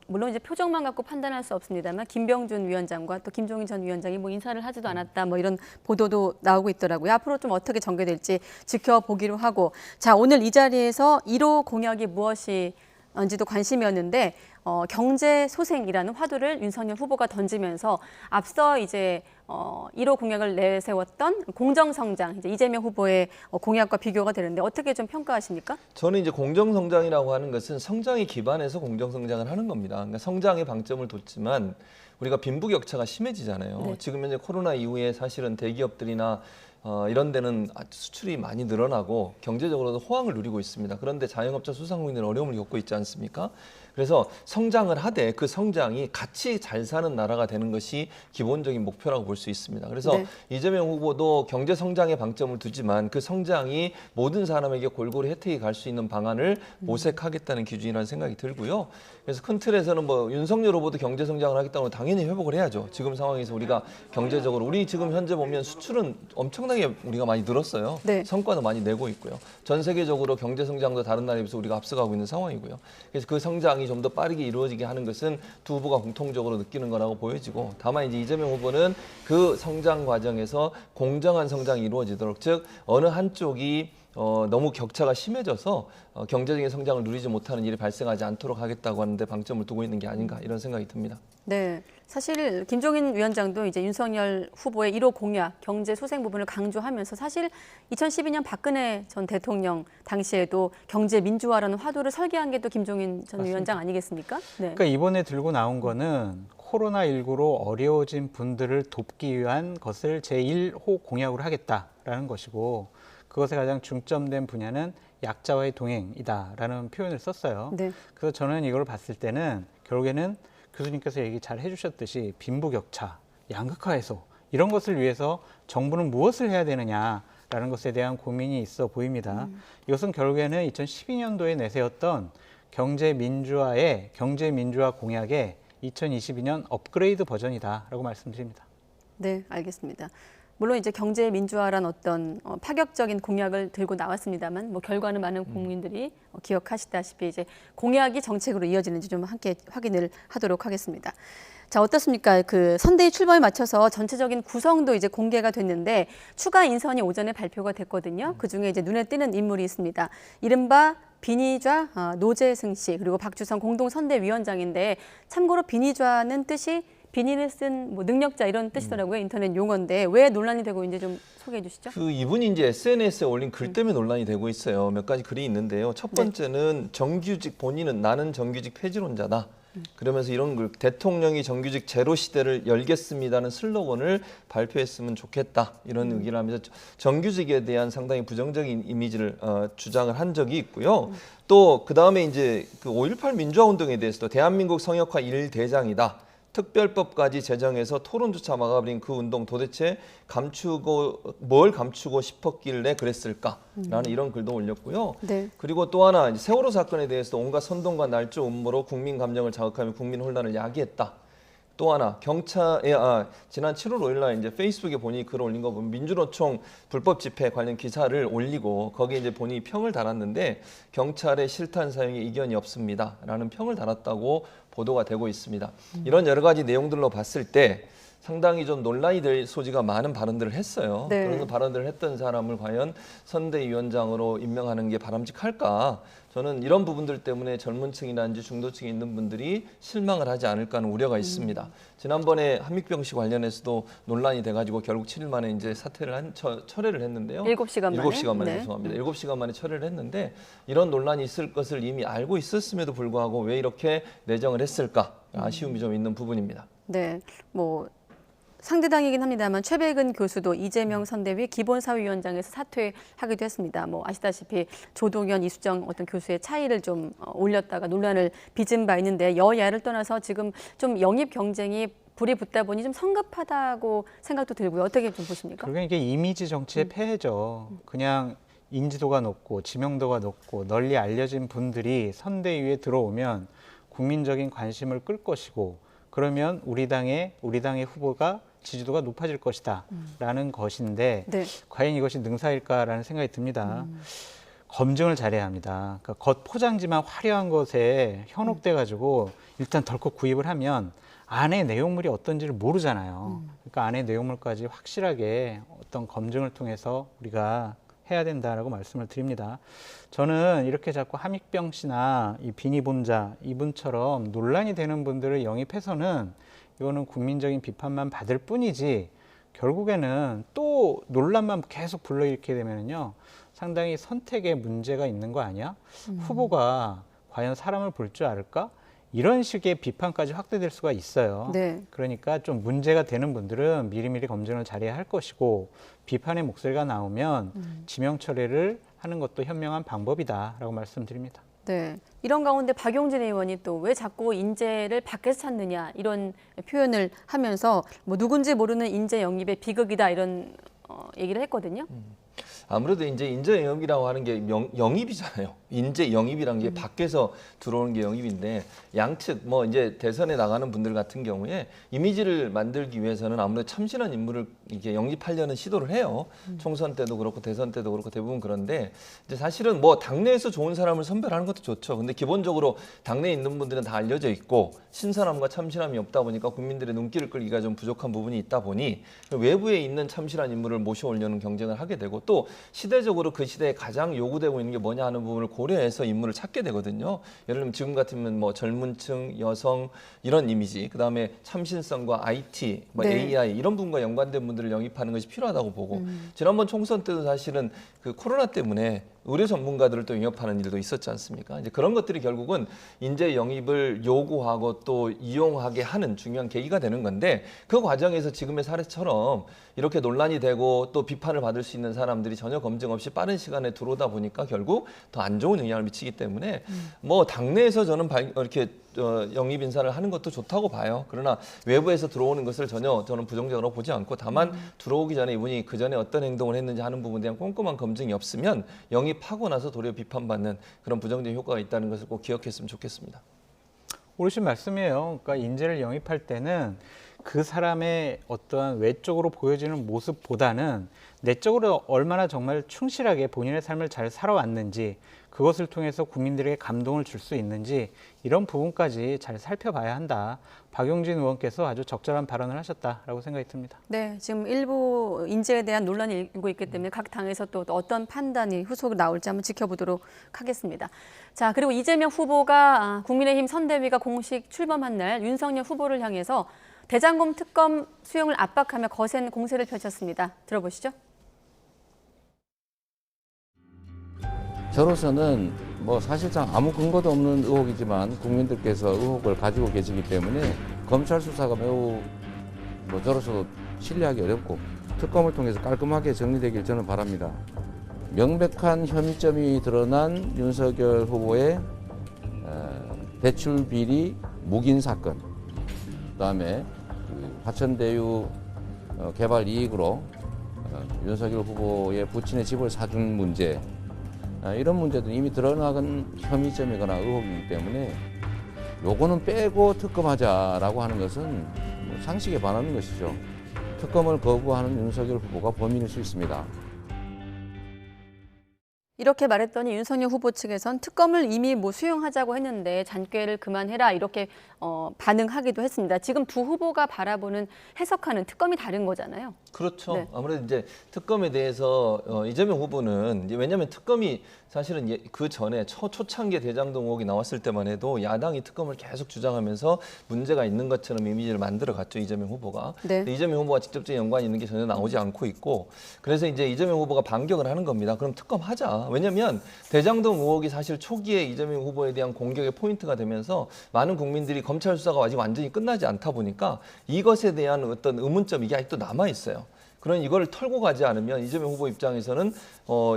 물론 이제 표정만 갖고 판단할 수 없습니다만 김병준 위원장과 또 김종인 전 위원장이 뭐 인사를 하지도 않았다 뭐 이런 보도도 나오고 있더라고요. 앞으로 좀 어떻게 전개될지 지켜보기로 하고 자 오늘 이 자리에서 1호 공약이 무엇인지도 관심이었는데 경제 소생이라는 화두를 윤석열 후보가 던지면서 앞서 이제 1호 공약을 내세웠던 공정성장 이제 이재명 후보의 공약과 비교가 되는데 어떻게 좀 평가하십니까? 저는 이제 공정성장이라고 하는 것은 성장에 기반해서 공정성장을 하는 겁니다. 그러니까 성장에 방점을 뒀지만 우리가 빈부격차가 심해지잖아요. 네. 지금 현재 코로나 이후에 사실은 대기업들이나 이런 데는 수출이 많이 늘어나고 경제적으로도 호황을 누리고 있습니다. 그런데 자영업자 소상공인들은 어려움을 겪고 있지 않습니까? 그래서 성장을 하되 그 성장이 같이 잘 사는 나라가 되는 것이 기본적인 목표라고 볼 수 있습니다. 그래서 네. 이재명 후보도 경제 성장에 방점을 두지만 그 성장이 모든 사람에게 골고루 혜택이 갈 수 있는 방안을 모색하겠다는 기준이라는 생각이 들고요. 그래서 큰 틀에서는 뭐 윤석열 후보도 경제 성장을 하겠다고 당연히 회복을 해야죠. 지금 상황에서 우리가 경제적으로 우리 지금 현재 보면 수출은 엄청나게 우리가 많이 늘었어요. 네. 성과도 많이 내고 있고요. 전 세계적으로 경제 성장도 다른 나라에 비해서 우리가 앞서가고 있는 상황이고요. 그래서 그 성장이 좀 더 빠르게 이루어지게 하는 것은 두 후보가 공통적으로 느끼는 거라고 보여지고, 다만 이제 이재명 후보는 그 성장 과정에서 공정한 성장이 이루어지도록, 즉 어느 한쪽이 너무 격차가 심해져서 경제적인 성장을 누리지 못하는 일이 발생하지 않도록 하겠다고 하는데 방점을 두고 있는 게 아닌가 이런 생각이 듭니다. 네, 사실 김종인 위원장도 이제 윤석열 후보의 1호 공약 경제 소생 부분을 강조하면서 사실 2012년 박근혜 전 대통령 당시에도 경제 민주화라는 화두를 설계한 게 또 김종인 전 맞습니다. 위원장 아니겠습니까? 네. 그러니까 이번에 들고 나온 거는 코로나19로 어려워진 분들을 돕기 위한 것을 제1호 공약으로 하겠다라는 것이고, 그것에 가장 중점된 분야는 약자와의 동행이다라는 표현을 썼어요. 네. 그래서 저는 이걸 봤을 때는 결국에는 교수님께서 얘기 잘 해주셨듯이 빈부격차, 양극화 해소 이런 것을 위해서 정부는 무엇을 해야 되느냐라는 것에 대한 고민이 있어 보입니다. 이것은 결국에는 2012년도에 내세웠던 경제 민주화 공약의 2022년 업그레이드 버전이다라고 말씀드립니다. 네, 알겠습니다. 물론 이제 경제 민주화란 어떤 파격적인 공약을 들고 나왔습니다만, 뭐 결과는 많은 국민들이 기억하시다시피 이제 공약이 정책으로 이어지는지 좀 함께 확인을 하도록 하겠습니다. 자, 어떻습니까? 그 선대위 출범에 맞춰서 전체적인 구성도 이제 공개가 됐는데 추가 인선이 오전에 발표가 됐거든요. 그 중에 이제 눈에 띄는 인물이 있습니다. 이른바 비니좌 노재승 씨, 그리고 박주성 공동선대위원장인데, 참고로 비니좌는 뜻이 비니를 쓴 뭐 능력자 이런 뜻이더라고요. 인터넷 용어인데 왜 논란이 되고 있는지 좀 소개해 주시죠. 그 이분이 이제 SNS에 올린 글 때문에 논란이 되고 있어요. 몇 가지 글이 있는데요. 첫 번째는 정규직, 본인은 나는 정규직 폐지론자다. 그러면서 이런 글, 대통령이 정규직 제로 시대를 열겠습니다는 슬로건을 발표했으면 좋겠다, 이런 의기를 하면서 정규직에 대한 상당히 부정적인 이미지를 주장을 한 적이 있고요. 또 그 다음에 이제 그 5.18 민주화 운동에 대해서도 대한민국 성역화 1대장이다. 특별법까지 제정해서 토론조차 막아버린 그 운동 도대체 뭘 감추고 싶었길래 그랬을까라는 이런 글도 올렸고요. 네. 그리고 또 하나 세월호 사건에 대해서 온갖 선동과 날조 음모로 국민 감정을 자극하며 국민 혼란을 야기했다. 또 하나 경찰에 지난 7월 5일 날 이제 페이스북에 본인이 글을 올린 거 보면 민주노총 불법 집회 관련 기사를 올리고 거기에 이제 본인이 평을 달았는데 경찰의 실탄 사용에 이견이 없습니다라는 평을 달았다고 보도가 되고 있습니다. 이런 여러 가지 내용들로 봤을 때 상당히 좀 논란이 될 소지가 많은 발언들을 했어요. 네. 그런 발언들을 했던 사람을 과연 선대위원장으로 임명하는 게 바람직할까? 저는 이런 부분들 때문에 젊은 층이라든지 중도층에 있는 분들이 실망을 하지 않을까 하는 우려가 있습니다. 지난번에 한믹병 씨 관련해서도 논란이 돼가지고 결국 7일 만에 이제 사퇴를 철회를 했는데요. 7시간 만에? 7시간 만에 네. 죄송합니다. 7시간 만에 철회를 했는데 이런 논란이 있을 것을 이미 알고 있었음에도 불구하고 왜 이렇게 내정을 했을까? 아쉬움이 좀 있는 부분입니다. 네, 뭐 상대당이긴 합니다만 최백은 교수도 이재명 선대위 기본사위원장에서 사퇴하기도 했습니다. 뭐 아시다시피 조동현, 이수정 어떤 교수의 차이를 좀 올렸다가 논란을 빚은 바 있는데, 여야를 떠나서 지금 좀 영입 경쟁이 불이 붙다 보니 좀 성급하다고 생각도 들고요. 어떻게 좀 보십니까? 그러니까 이게 이미지 정치의 폐해죠. 그냥 인지도가 높고 지명도가 높고 널리 알려진 분들이 선대위에 들어오면 국민적인 관심을 끌 것이고, 그러면 우리 당의 후보가 지지도가 높아질 것이다 라는 것인데, 네. 과연 이것이 능사일까라는 생각이 듭니다. 검증을 잘해야 합니다. 그러니까 겉 포장지만 화려한 것에 현혹돼 가지고 일단 덜컥 구입을 하면 안에 내용물이 어떤지를 모르잖아요. 그러니까 안에 내용물까지 확실하게 어떤 검증을 통해서 우리가 해야 된다라고 말씀을 드립니다. 저는 이렇게 자꾸 함익병 씨나 이 비니본자 이분처럼 논란이 되는 분들을 영입해서는 이거는 국민적인 비판만 받을 뿐이지, 결국에는 또 논란만 계속 불러일으키게 되면요 상당히 선택에 문제가 있는 거 아니야? 후보가 과연 사람을 볼 줄 알을까? 이런 식의 비판까지 확대될 수가 있어요. 네. 그러니까 좀 문제가 되는 분들은 미리미리 검증을 잘해야 할 것이고 비판의 목소리가 나오면 지명 처리를 하는 것도 현명한 방법이다라고 말씀드립니다. 네. 이런 가운데 박용진 의원이 또 왜 자꾸 인재를 밖에서 찾느냐 이런 표현을 하면서 뭐 누군지 모르는 인재 영입의 비극이다 이런 얘기를 했거든요. 아무래도 이제 인재 영입이라고 하는 게 영입이잖아요. 인재 영입이라는 게 밖에서 들어오는 게 영입인데 양측 뭐 이제 대선에 나가는 분들 같은 경우에 이미지를 만들기 위해서는 아무래도 참신한 인물을 이렇게 영입하려는 시도를 해요. 총선 때도 그렇고 대선 때도 그렇고 대부분 그런데 이제 사실은 뭐 당내에서 좋은 사람을 선별하는 것도 좋죠. 근데 기본적으로 당내에 있는 분들은 다 알려져 있고 신선함과 참신함이 없다 보니까 국민들의 눈길을 끌기가 좀 부족한 부분이 있다 보니 외부에 있는 참신한 인물을 모셔오려는 경쟁을 하게 되고 또 시대적으로 그 시대에 가장 요구되고 있는 게 뭐냐 하는 부분을 고려해서 인물을 찾게 되거든요. 예를 들면 지금 같으면 뭐 젊은 층, 여성 이런 이미지, 그다음에 참신성과 IT, 뭐 네. AI 이런 부분과 연관된 분들을 영입하는 것이 필요하다고 보고 지난번 총선 때도 사실은 그 코로나 때문에 의료 전문가들을 또 영입하는 일도 있었지 않습니까? 이제 그런 것들이 결국은 인재 영입을 요구하고 또 이용하게 하는 중요한 계기가 되는 건데 그 과정에서 지금의 사례처럼 이렇게 논란이 되고 또 비판을 받을 수 있는 사람들이 전혀 검증 없이 빠른 시간에 들어오다 보니까 결국 더 안 좋은 영향을 미치기 때문에 뭐 당내에서 저는 이렇게 영입 인사를 하는 것도 좋다고 봐요. 그러나 외부에서 들어오는 것을 전혀 저는 부정적으로 보지 않고 다만 들어오기 전에 이분이 그 전에 어떤 행동을 했는지 하는 부분에 대한 꼼꼼한 검증이 없으면 영입하고 나서 도리어 비판받는 그런 부정적인 효과가 있다는 것을 꼭 기억했으면 좋겠습니다. 옳으신 말씀이에요. 그러니까 인재를 영입할 때는 그 사람의 어떠한 외적으로 보여지는 모습보다는 내적으로 얼마나 정말 충실하게 본인의 삶을 잘 살아왔는지 그것을 통해서 국민들에게 감동을 줄 수 있는지 이런 부분까지 잘 살펴봐야 한다. 박용진 의원께서 아주 적절한 발언을 하셨다라고 생각이 듭니다. 네, 지금 일부 인재에 대한 논란이 일고 있기 때문에 각 당에서 또 어떤 판단이 후속으로 나올지 한번 지켜보도록 하겠습니다. 자, 그리고 이재명 후보가 국민의힘 선대위가 공식 출범한 날 윤석열 후보를 향해서 대장금 특검 수용을 압박하며 거센 공세를 펼쳤습니다. 들어보시죠. 저로서는 뭐 사실상 아무 근거도 없는 의혹이지만 국민들께서 의혹을 가지고 계시기 때문에 검찰 수사가 매우 뭐 저로서도 신뢰하기 어렵고 특검을 통해서 깔끔하게 정리되길 저는 바랍니다. 명백한 혐의점이 드러난 윤석열 후보의 대출 비리 묵인 사건, 그다음에 화천대유 개발 이익으로 윤석열 후보의 부친의 집을 사준 문제, 이런 문제도 이미 드러나간 혐의점이거나 의혹이기 때문에 요거는 빼고 특검하자라고 하는 것은 상식에 반하는 것이죠. 특검을 거부하는 윤석열 후보가 범인일 수 있습니다. 이렇게 말했더니 윤석열 후보 측에선 특검을 이미 수용하자고 했는데 잔꾀를 그만해라 이렇게 반응하기도 했습니다. 지금 두 후보가 바라보는 해석하는 특검이 다른 거잖아요. 그렇죠. 네. 아무래도 이제 특검에 대해서 이재명 후보는 왜냐하면 특검이 사실은 그 전에 초창기 대장동 의혹이 나왔을 때만 해도 야당이 특검을 계속 주장하면서 문제가 있는 것처럼 이미지를 만들어갔죠, 이재명 후보가. 네. 근데 이재명 후보가 직접적인 연관이 있는 게 전혀 나오지 않고 있고 그래서 이제 이재명 후보가 반격을 하는 겁니다. 그럼 특검하자. 왜냐하면 대장동 의혹이 사실 초기에 이재명 후보에 대한 공격의 포인트가 되면서 많은 국민들이 검찰 수사가 아직 완전히 끝나지 않다 보니까 이것에 대한 어떤 의문점이 아직도 남아 있어요. 그런 이걸 털고 가지 않으면 이재명 후보 입장에서는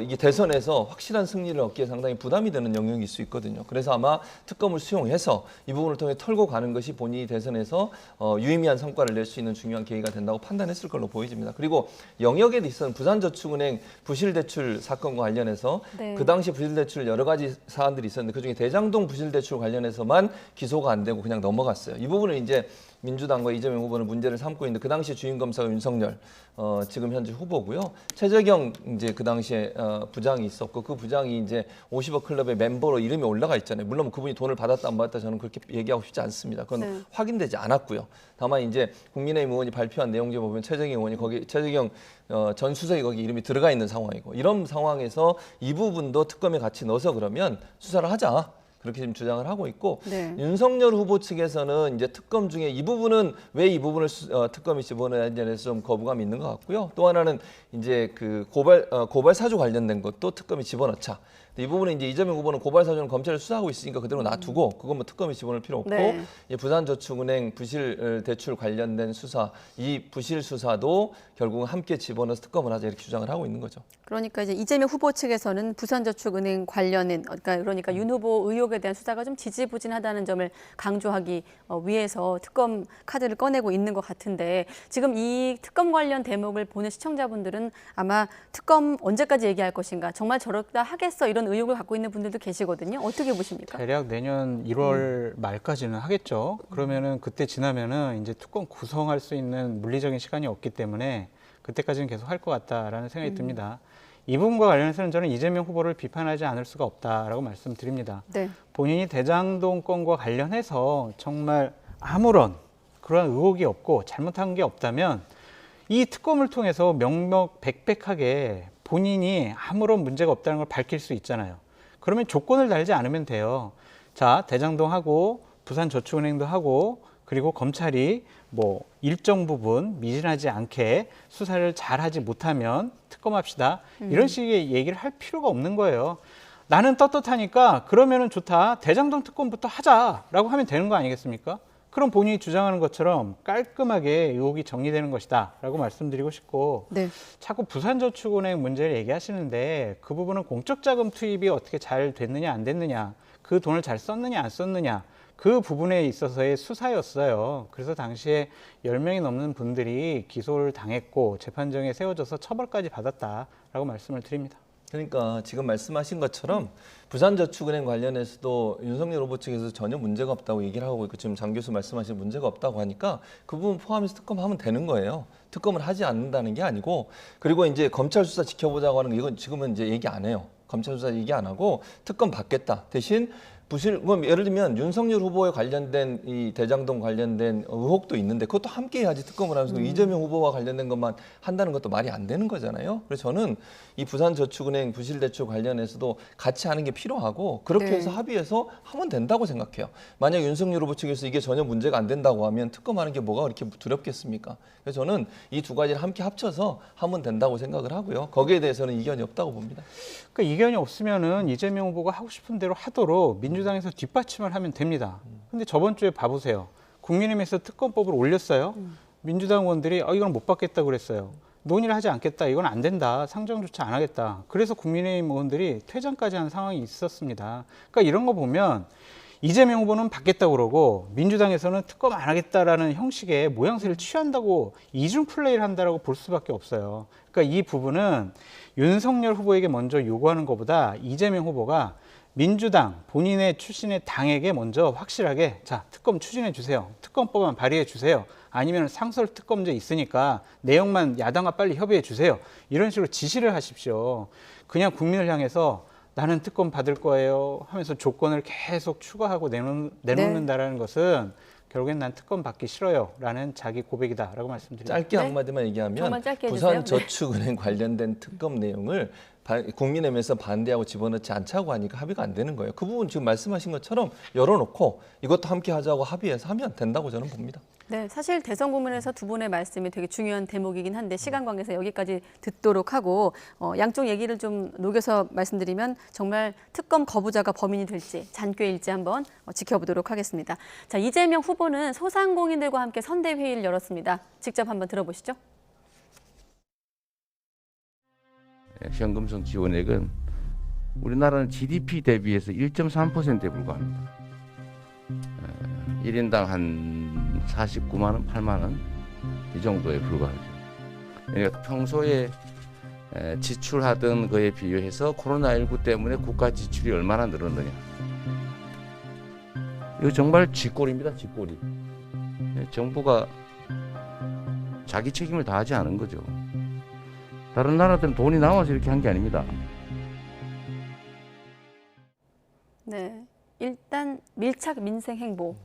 이게 대선에서 확실한 승리를 얻기에 상당히 부담이 되는 영역일 수 있거든요. 그래서 아마 특검을 수용해서 이 부분을 통해 털고 가는 것이 본인이 대선에서 유의미한 성과를 낼 수 있는 중요한 계기가 된다고 판단했을 걸로 보여집니다. 그리고 영역에 있어서는 부산저축은행 부실대출 사건과 관련해서 네. 그 당시 부실대출 여러 가지 사안들이 있었는데 그중에 대장동 부실대출 관련해서만 기소가 안 되고 그냥 넘어갔어요. 이 부분을 이제 민주당과 이재명 후보는 문제를 삼고 있는데 그 당시 주임 검사가 윤석열, 지금 현재 후보고요. 최재경 이제 그 당시에 부장이 있었고 그 부장이 이제 50억 클럽의 멤버로 이름이 올라가 있잖아요. 물론 그분이 돈을 받았다 안 받았다 저는 그렇게 얘기하고 싶지 않습니다. 그건 네. 확인되지 않았고요. 다만 이제 국민의힘 의원이 발표한 내용들 보면 최재경 의원이 거기 최재경 전 수석이 거기 이름이 들어가 있는 상황이고 이런 상황에서 이 부분도 특검에 같이 넣어서 그러면 수사를 하자. 그렇게 지금 주장을 하고 있고 네. 윤석열 후보 측에서는 이제 특검 중에 이 부분은 왜 이 부분을 특검이 집어넣는지에 대해서 좀 거부감이 있는 것 같고요. 또 하나는 이제 그 고발 사주 관련된 것도 특검이 집어넣자. 이 부분은 이제 이재명 후보는 고발 사주는 검찰이 수사하고 있으니까 그대로 놔두고 그건 뭐 특검이 집어넣을 필요 없고 네. 부산저축은행 부실 대출 관련된 수사 이 부실 수사도 결국은 함께 집어넣어서 특검을 하자 이렇게 주장을 하고 있는 거죠. 그러니까 이제 이재명 후보 측에서는 부산저축은행 관련된 그러니까 윤 후보 의혹에 대한 수사가 좀 지지부진하다는 점을 강조하기 위해서 특검 카드를 꺼내고 있는 것 같은데 지금 이 특검 관련 대목을 보는 시청자분들은 아마 특검 언제까지 얘기할 것인가 정말 저렇다 하겠어 이런 의혹을 갖고 있는 분들도 계시거든요. 어떻게 보십니까? 대략 내년 1월 말까지는 하겠죠. 그러면은 그때 지나면은 이제 특검 구성할 수 있는 물리적인 시간이 없기 때문에 그때까지는 계속 할 것 같다라는 생각이 듭니다. 이 부분과 관련해서는 저는 이재명 후보를 비판하지 않을 수가 없다라고 말씀드립니다. 네. 본인이 대장동 건과 관련해서 정말 아무런 그런 의혹이 없고 잘못한 게 없다면 이 특검을 통해서 명명백백하게 본인이 아무런 문제가 없다는 걸 밝힐 수 있잖아요. 그러면 조건을 달지 않으면 돼요. 자, 대장동하고 부산저축은행도 하고 그리고 검찰이 뭐 일정 부분 미진하지 않게 수사를 잘하지 못하면 특검합시다. 이런 식의 얘기를 할 필요가 없는 거예요. 나는 떳떳하니까 그러면은 좋다. 대장동 특검부터 하자라고 하면 되는 거 아니겠습니까? 그럼 본인이 주장하는 것처럼 깔끔하게 의혹이 정리되는 것이다 라고 말씀드리고 싶고 네. 자꾸 부산저축은행 문제를 얘기하시는데 그 부분은 공적자금 투입이 어떻게 잘 됐느냐 안 됐느냐 그 돈을 잘 썼느냐 안 썼느냐 그 부분에 있어서의 수사였어요. 그래서 당시에 10명이 넘는 분들이 기소를 당했고 재판정에 세워져서 처벌까지 받았다라고 말씀을 드립니다. 그러니까 지금 말씀하신 것처럼 부산저축은행 관련해서도 윤석열 후보 측에서 전혀 문제가 없다고 얘기를 하고 있고 지금 장 교수 말씀하신 문제가 없다고 하니까 그 부분 포함해서 특검하면 되는 거예요. 특검을 하지 않는다는 게 아니고 그리고 이제 검찰 수사 지켜보자고 하는 거 이건 지금은 이제 얘기 안 해요. 검찰 수사 얘기 안 하고 특검 받겠다. 대신 부실, 예를 들면 윤석열 후보에 관련된 이 대장동 관련된 의혹도 있는데 그것도 함께 해야지 특검을 하면서 이재명 후보와 관련된 것만 한다는 것도 말이 안 되는 거잖아요. 그래서 저는 이 부산저축은행 부실대출 관련해서도 같이 하는 게 필요하고 그렇게 네. 해서 합의해서 하면 된다고 생각해요. 만약 윤석열 후보 측에서 이게 전혀 문제가 안 된다고 하면 특검하는 게 뭐가 그렇게 두렵겠습니까? 그래서 저는 이 두 가지를 함께 합쳐서 하면 된다고 생각을 하고요. 거기에 대해서는 이견이 없다고 봅니다. 그러니까 이견이 없으면은 이재명 후보가 하고 싶은 대로 하도록 민주당에서 뒷받침을 하면 됩니다. 근데 저번 주에 봐보세요. 국민의힘에서 특검법을 올렸어요. 민주당 의원들이 이건 못 받겠다고 그랬어요. 논의를 하지 않겠다. 이건 안 된다. 상정조차 안 하겠다. 그래서 국민의힘 의원들이 퇴장까지 한 상황이 있었습니다. 그러니까 이런 거 보면 이재명 후보는 받겠다고 그러고 민주당에서는 특검 안 하겠다라는 형식의 모양새를 취한다고 이중 플레이를 한다라고 볼 수밖에 없어요. 그러니까 이 부분은 윤석열 후보에게 먼저 요구하는 것보다 이재명 후보가 민주당 본인의 출신의 당에게 먼저 확실하게 자 특검 추진해 주세요. 특검법안 발의해 주세요. 아니면 상설특검제 있으니까 내용만 야당과 빨리 협의해 주세요. 이런 식으로 지시를 하십시오. 그냥 국민을 향해서 나는 특검 받을 거예요 하면서 조건을 계속 추가하고 내놓는다라는 것은 결국엔 난 특검 받기 싫어요 라는 자기 고백이다라고 말씀드립니다. 짧게 한마디만 얘기하면 부산저축은행 관련된 특검 내용을 국민의힘에서 반대하고 집어넣지 않자고 하니까 합의가 안 되는 거예요. 그 부분 지금 말씀하신 것처럼 열어놓고 이것도 함께 하자고 합의해서 하면 된다고 저는 봅니다. 네, 사실 대선 고문에서 두 분의 말씀이 되게 중요한 대목이긴 한데 시간 관계에서 여기까지 듣도록 하고 양쪽 얘기를 좀 녹여서 말씀드리면 정말 특검 거부자가 범인이 될지 잔꾀일지 한번 지켜보도록 하겠습니다. 자, 이재명 후보는 소상공인들과 함께 선대회의를 열었습니다. 직접 한번 들어보시죠. 현금성 지원액은 우리나라는 GDP 대비해서 1.3%에 불과합니다. 1인당 한 49만 원, 8만 원 이 정도에 불과하죠. 그러니까 평소에 지출하던 거에 비교해서 코로나19 때문에 국가 지출이 얼마나 늘었느냐. 이거 정말 쥐꼬리입니다, 쥐꼬리. 정부가 자기 책임을 다하지 않은 거죠. 다른 나라들은 돈이 나와서 이렇게 한 게 아닙니다. 네, 일단 밀착 민생 행보.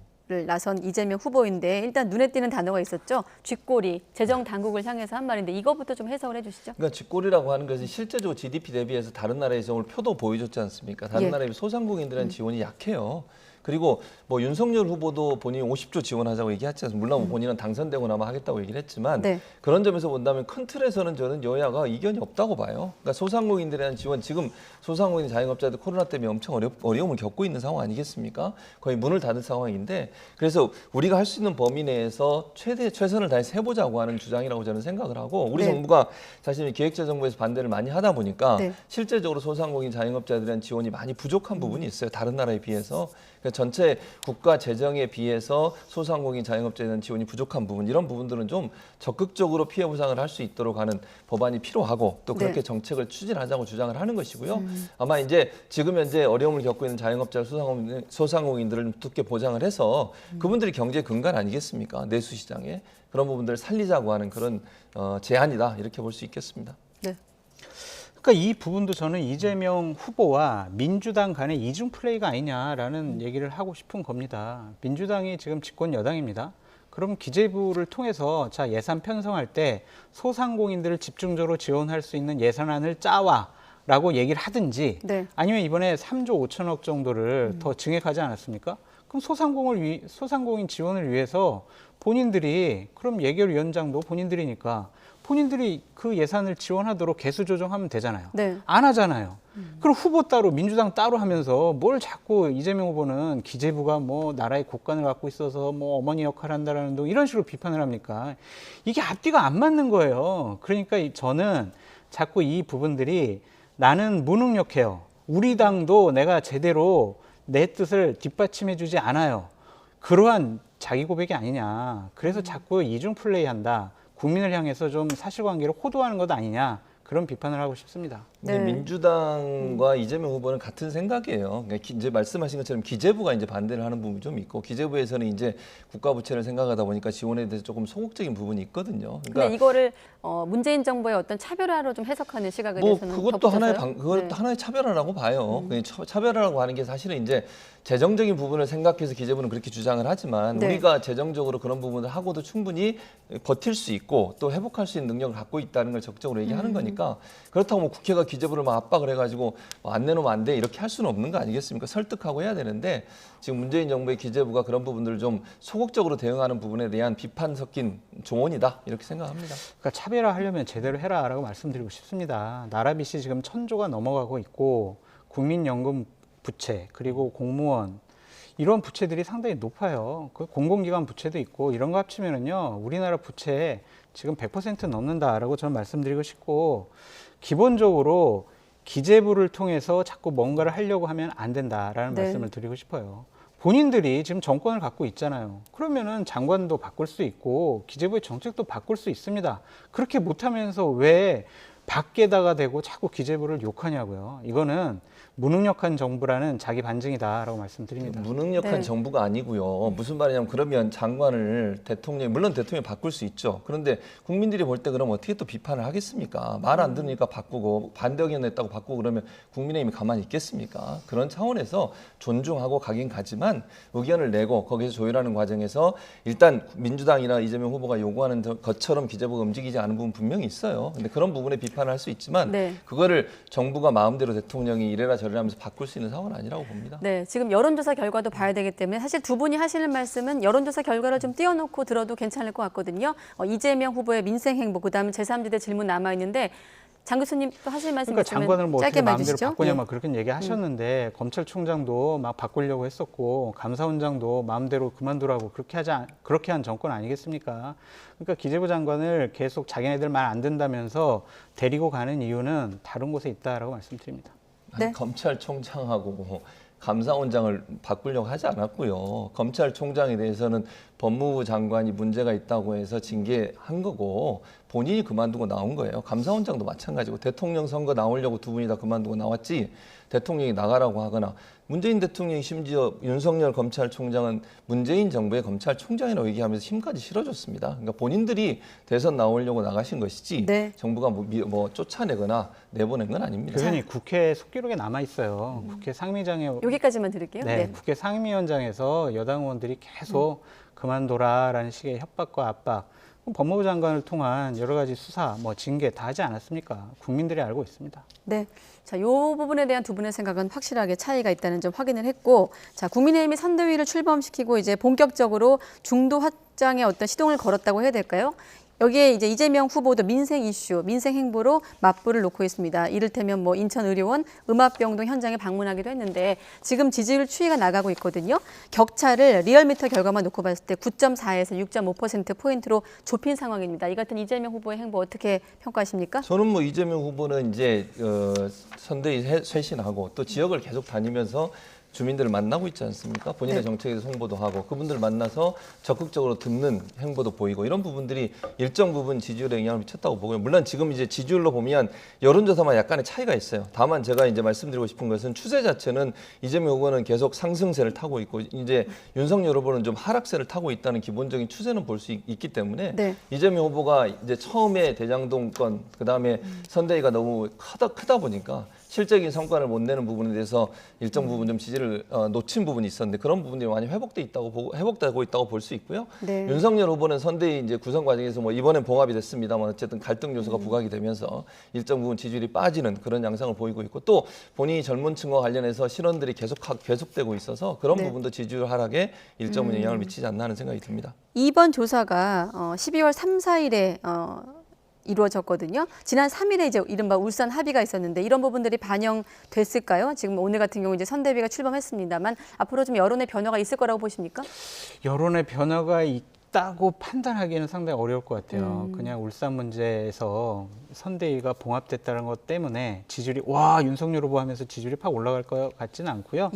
나선 이재명 후보인데 일단 눈에 띄는 단어가 있었죠. 쥐꼬리, 재정 당국을 향해서 한 말인데 이거부터 좀 해석을 해주시죠. 그러니까 쥐꼬리라고 하는 것이 실제적으로 GDP 대비해서 다른 나라의 정을 표도 보여줬지 않습니까? 다른 나라의 소상공인들은 지원이 약해요. 그리고 뭐 윤석열 후보도 본인이 50조 지원하자고 얘기했지 않습니까? 물론 본인은 당선되고 나면 하겠다고 얘기를 했지만 그런 점에서 본다면 큰 틀에서는 저는 여야가 이견이 없다고 봐요. 그러니까 소상공인들에 대한 지원, 지금 소상공인 자영업자들 코로나 때문에 엄청 어려움을 겪고 있는 상황 아니겠습니까? 거의 문을 닫은 상황인데 그래서 우리가 할 수 있는 범위 내에서 최선을 다해서 해보자고 하는 주장이라고 저는 생각을 하고 우리 정부가 사실 기획재정부에서 반대를 많이 하다 보니까 실제적으로 소상공인 자영업자들에 대한 지원이 많이 부족한 부분이 있어요. 다른 나라에 비해서. 그러니까 전체 국가 재정에 비해서 소상공인 자영업자에 대한 지원이 부족한 부분, 이런 부분들은 좀 적극적으로 피해 보상을 할 수 있도록 하는 법안이 필요하고 또 그렇게 정책을 추진하자고 주장을 하는 것이고요. 아마 이제 지금 현재 어려움을 겪고 있는 자영업자 소상공인들을 두께 보장을 해서 그분들이 경제 근간 아니겠습니까? 내수 시장에 그런 부분들을 살리자고 하는 그런 제안이다 이렇게 볼 수 있겠습니다. 그러니까 이 부분도 저는 이재명 후보와 민주당 간의 이중 플레이가 아니냐라는 얘기를 하고 싶은 겁니다. 민주당이 지금 집권 여당입니다. 그럼 기재부를 통해서 자 예산 편성할 때 소상공인들을 집중적으로 지원할 수 있는 예산안을 짜와라고 얘기를 하든지 아니면 이번에 3조 5천억 정도를 더 증액하지 않았습니까? 그럼 소상공인 지원을 위해서 본인들이 그럼 예결위원장도 본인들이니까 본인들이 그 예산을 지원하도록 개수 조정하면 되잖아요. 안 하잖아요. 그럼 후보 따로 민주당 따로 하면서 뭘 자꾸 이재명 후보는 기재부가 뭐 나라의 국간을 갖고 있어서 뭐 어머니 역할을 한다라는 등 이런 식으로 비판을 합니까? 이게 앞뒤가 안 맞는 거예요. 그러니까 저는 자꾸 이 부분들이 나는 무능력해요. 우리 당도 내가 제대로 내 뜻을 뒷받침해 주지 않아요. 그러한 자기 고백이 아니냐. 그래서 자꾸 이중 플레이한다. 국민을 향해서 좀 사실관계를 호도하는 것 아니냐. 그런 비판을 하고 싶습니다. 근데 민주당과 이재명 후보는 같은 생각이에요. 그러니까 이제 말씀하신 것처럼 기재부가 이제 반대를 하는 부분이 좀 있고 기재부에서는 이제 국가 부채를 생각하다 보니까 지원에 대해서 조금 소극적인 부분이 있거든요. 그러니까 이거를 문재인 정부의 어떤 차별화로 좀 해석하는 시각에 대해서는 그것도 하나의 차별화라고 봐요. 차별화라고 하는 게 사실은 이제 재정적인 부분을 생각해서 기재부는 그렇게 주장을 하지만 우리가 재정적으로 그런 부분을 하고도 충분히 버틸 수 있고 또 회복할 수 있는 능력을 갖고 있다는 걸 적극적으로 얘기하는 거니까 그렇다고 뭐 국회가 기재부를 막 압박을 해가지고 안 내놓으면 안 돼 이렇게 할 수는 없는 거 아니겠습니까? 설득하고 해야 되는데 지금 문재인 정부의 기재부가 그런 부분들을 좀 소극적으로 대응하는 부분에 대한 비판 섞인 조언이다 이렇게 생각합니다. 그러니까 차별화하려면 제대로 해라라고 말씀드리고 싶습니다. 나라 빚이 지금 1,000조가 넘어가고 있고 국민연금 부채 그리고 공무원 이런 부채들이 상당히 높아요. 그 공공기관 부채도 있고 이런 거 합치면은요 우리나라 부채 지금 100% 넘는다라고 저는 말씀드리고 싶고 기본적으로 기재부를 통해서 자꾸 뭔가를 하려고 하면 안 된다라는 말씀을 드리고 싶어요. 본인들이 지금 정권을 갖고 있잖아요. 그러면은 장관도 바꿀 수 있고 기재부의 정책도 바꿀 수 있습니다. 그렇게 못하면서 왜 밖에다가 대고 자꾸 기재부를 욕하냐고요. 이거는 무능력한 정부라는 자기 반증이다라고 말씀드립니다. 무능력한 정부가 아니고요. 무슨 말이냐면 그러면 장관을 물론 대통령이 바꿀 수 있죠. 그런데 국민들이 볼 때 그럼 어떻게 또 비판을 하겠습니까? 말 안 들으니까 바꾸고 반대 의견 냈다고 바꾸고 그러면 국민의힘이 가만히 있겠습니까? 그런 차원에서 존중하고 가긴 가지만 의견을 내고 거기서 조율하는 과정에서 일단 민주당이나 이재명 후보가 요구하는 것처럼 기재부가 움직이지 않은 부분 분명히 있어요. 근데 그런 부분에 비판을 할 수 있지만 그거를 정부가 마음대로 대통령이 이래라 저래라 하면서 바꿀 수 있는 상황은 아니라고 봅니다. 네, 지금 여론조사 결과도 봐야 되기 때문에 사실 두 분이 하시는 말씀은 여론조사 결과를 좀 띄워놓고 들어도 괜찮을 것 같거든요. 이재명 후보의 민생 행보, 그다음에 제3지대 질문 남아있는데 장 교수님 또 하실 말씀 그러니까 있으면 장관을 뭐 어떻게 마음대로 해주시죠. 바꾸냐만 그렇게 얘기하셨는데 검찰총장도 막 바꾸려고 했었고 감사원장도 마음대로 그만두라고 그렇게 한 정권 아니겠습니까? 그러니까 기재부 장관을 계속 자기네들 말 안 듣는다면서 데리고 가는 이유는 다른 곳에 있다라고 말씀드립니다. 아니, 검찰총장하고 감사원장을 바꾸려고 하지 않았고요. 검찰총장에 대해서는 법무부 장관이 문제가 있다고 해서 징계한 거고 본인이 그만두고 나온 거예요. 감사원장도 마찬가지고 대통령 선거 나오려고 두 분이 다 그만두고 나왔지 대통령이 나가라고 하거나 문재인 대통령이 심지어 윤석열 검찰총장은 문재인 정부의 검찰총장이라고 얘기하면서 힘까지 실어줬습니다. 그러니까 본인들이 대선 나오려고 나가신 것이지 정부가 뭐 쫓아내거나 내보낸 건 아닙니다. 교수님 국회 속기록에 남아 있어요. 국회 상임위장에 여기까지만 들을게요. 네, 국회 상임위원장에서 여당 의원들이 계속 그만둬라라는 식의 협박과 압박, 법무부 장관을 통한 여러 가지 수사, 징계 다 하지 않았습니까? 국민들이 알고 있습니다. 네. 자, 이 부분에 대한 두 분의 생각은 확실하게 차이가 있다는 점 확인을 했고, 자, 국민의힘이 선대위를 출범시키고 이제 본격적으로 중도 확장에 어떤 시동을 걸었다고 해야 될까요? 여기에 이제 이재명 후보도 민생 이슈, 민생 행보로 맞불을 놓고 있습니다. 이를테면 인천의료원 음압병동 현장에 방문하기도 했는데 지금 지지율 추이가 나가고 있거든요. 격차를 리얼미터 결과만 놓고 봤을 때 9.4에서 6.5%포인트로 좁힌 상황입니다. 이 같은 이재명 후보의 행보 어떻게 평가하십니까? 저는 이재명 후보는 이제 선대위 쇄신하고 또 지역을 계속 다니면서 주민들을 만나고 있지 않습니까? 본인의 정책에 대해서 홍보도 하고 그분들을 만나서 적극적으로 듣는 행보도 보이고 이런 부분들이 일정 부분 지지율에 영향을 미쳤다고 보고요. 물론 지금 이제 지지율로 보면 여론조사만 약간의 차이가 있어요. 다만 제가 이제 말씀드리고 싶은 것은 추세 자체는 이재명 후보는 계속 상승세를 타고 있고 이제 윤석열 후보는 좀 하락세를 타고 있다는 기본적인 추세는 볼 수 있기 때문에 이재명 후보가 이제 처음에 대장동 건 그다음에 선대위가 너무 크다 보니까 실적인 성과를 못 내는 부분에 대해서 일정 부분 좀 지지를 놓친 부분이 있었는데 그런 부분들이 많이 회복되고 있다고 볼 수 있고요. 윤석열 후보는 선대위 이제 구성 과정에서 이번엔 봉합이 됐습니다만 어쨌든 갈등 요소가 부각이 되면서 일정 부분 지지율이 빠지는 그런 양상을 보이고 있고 또 본인이 젊은 층과 관련해서 실언들이 계속되고 있어서 그런 부분도 지지율 하락에 일정 부분 영향을 미치지 않나 하는 생각이 듭니다. 이번 조사가 12월 3, 4일에 이루어졌거든요. 지난 3일에 이제 이른바 울산 합의가 있었는데 이런 부분들이 반영됐을까요? 지금 오늘 같은 경우 이제 선대위가 출범했습니다만 앞으로 좀 여론의 변화가 있을 거라고 보십니까? 여론의 변화가 있다고 판단하기는 상당히 어려울 것 같아요. 그냥 울산 문제에서 선대위가 봉합됐다는 것 때문에 지지율이 윤석열 후보 하면서 지지율이 팍 올라갈 것 같지는 않고요.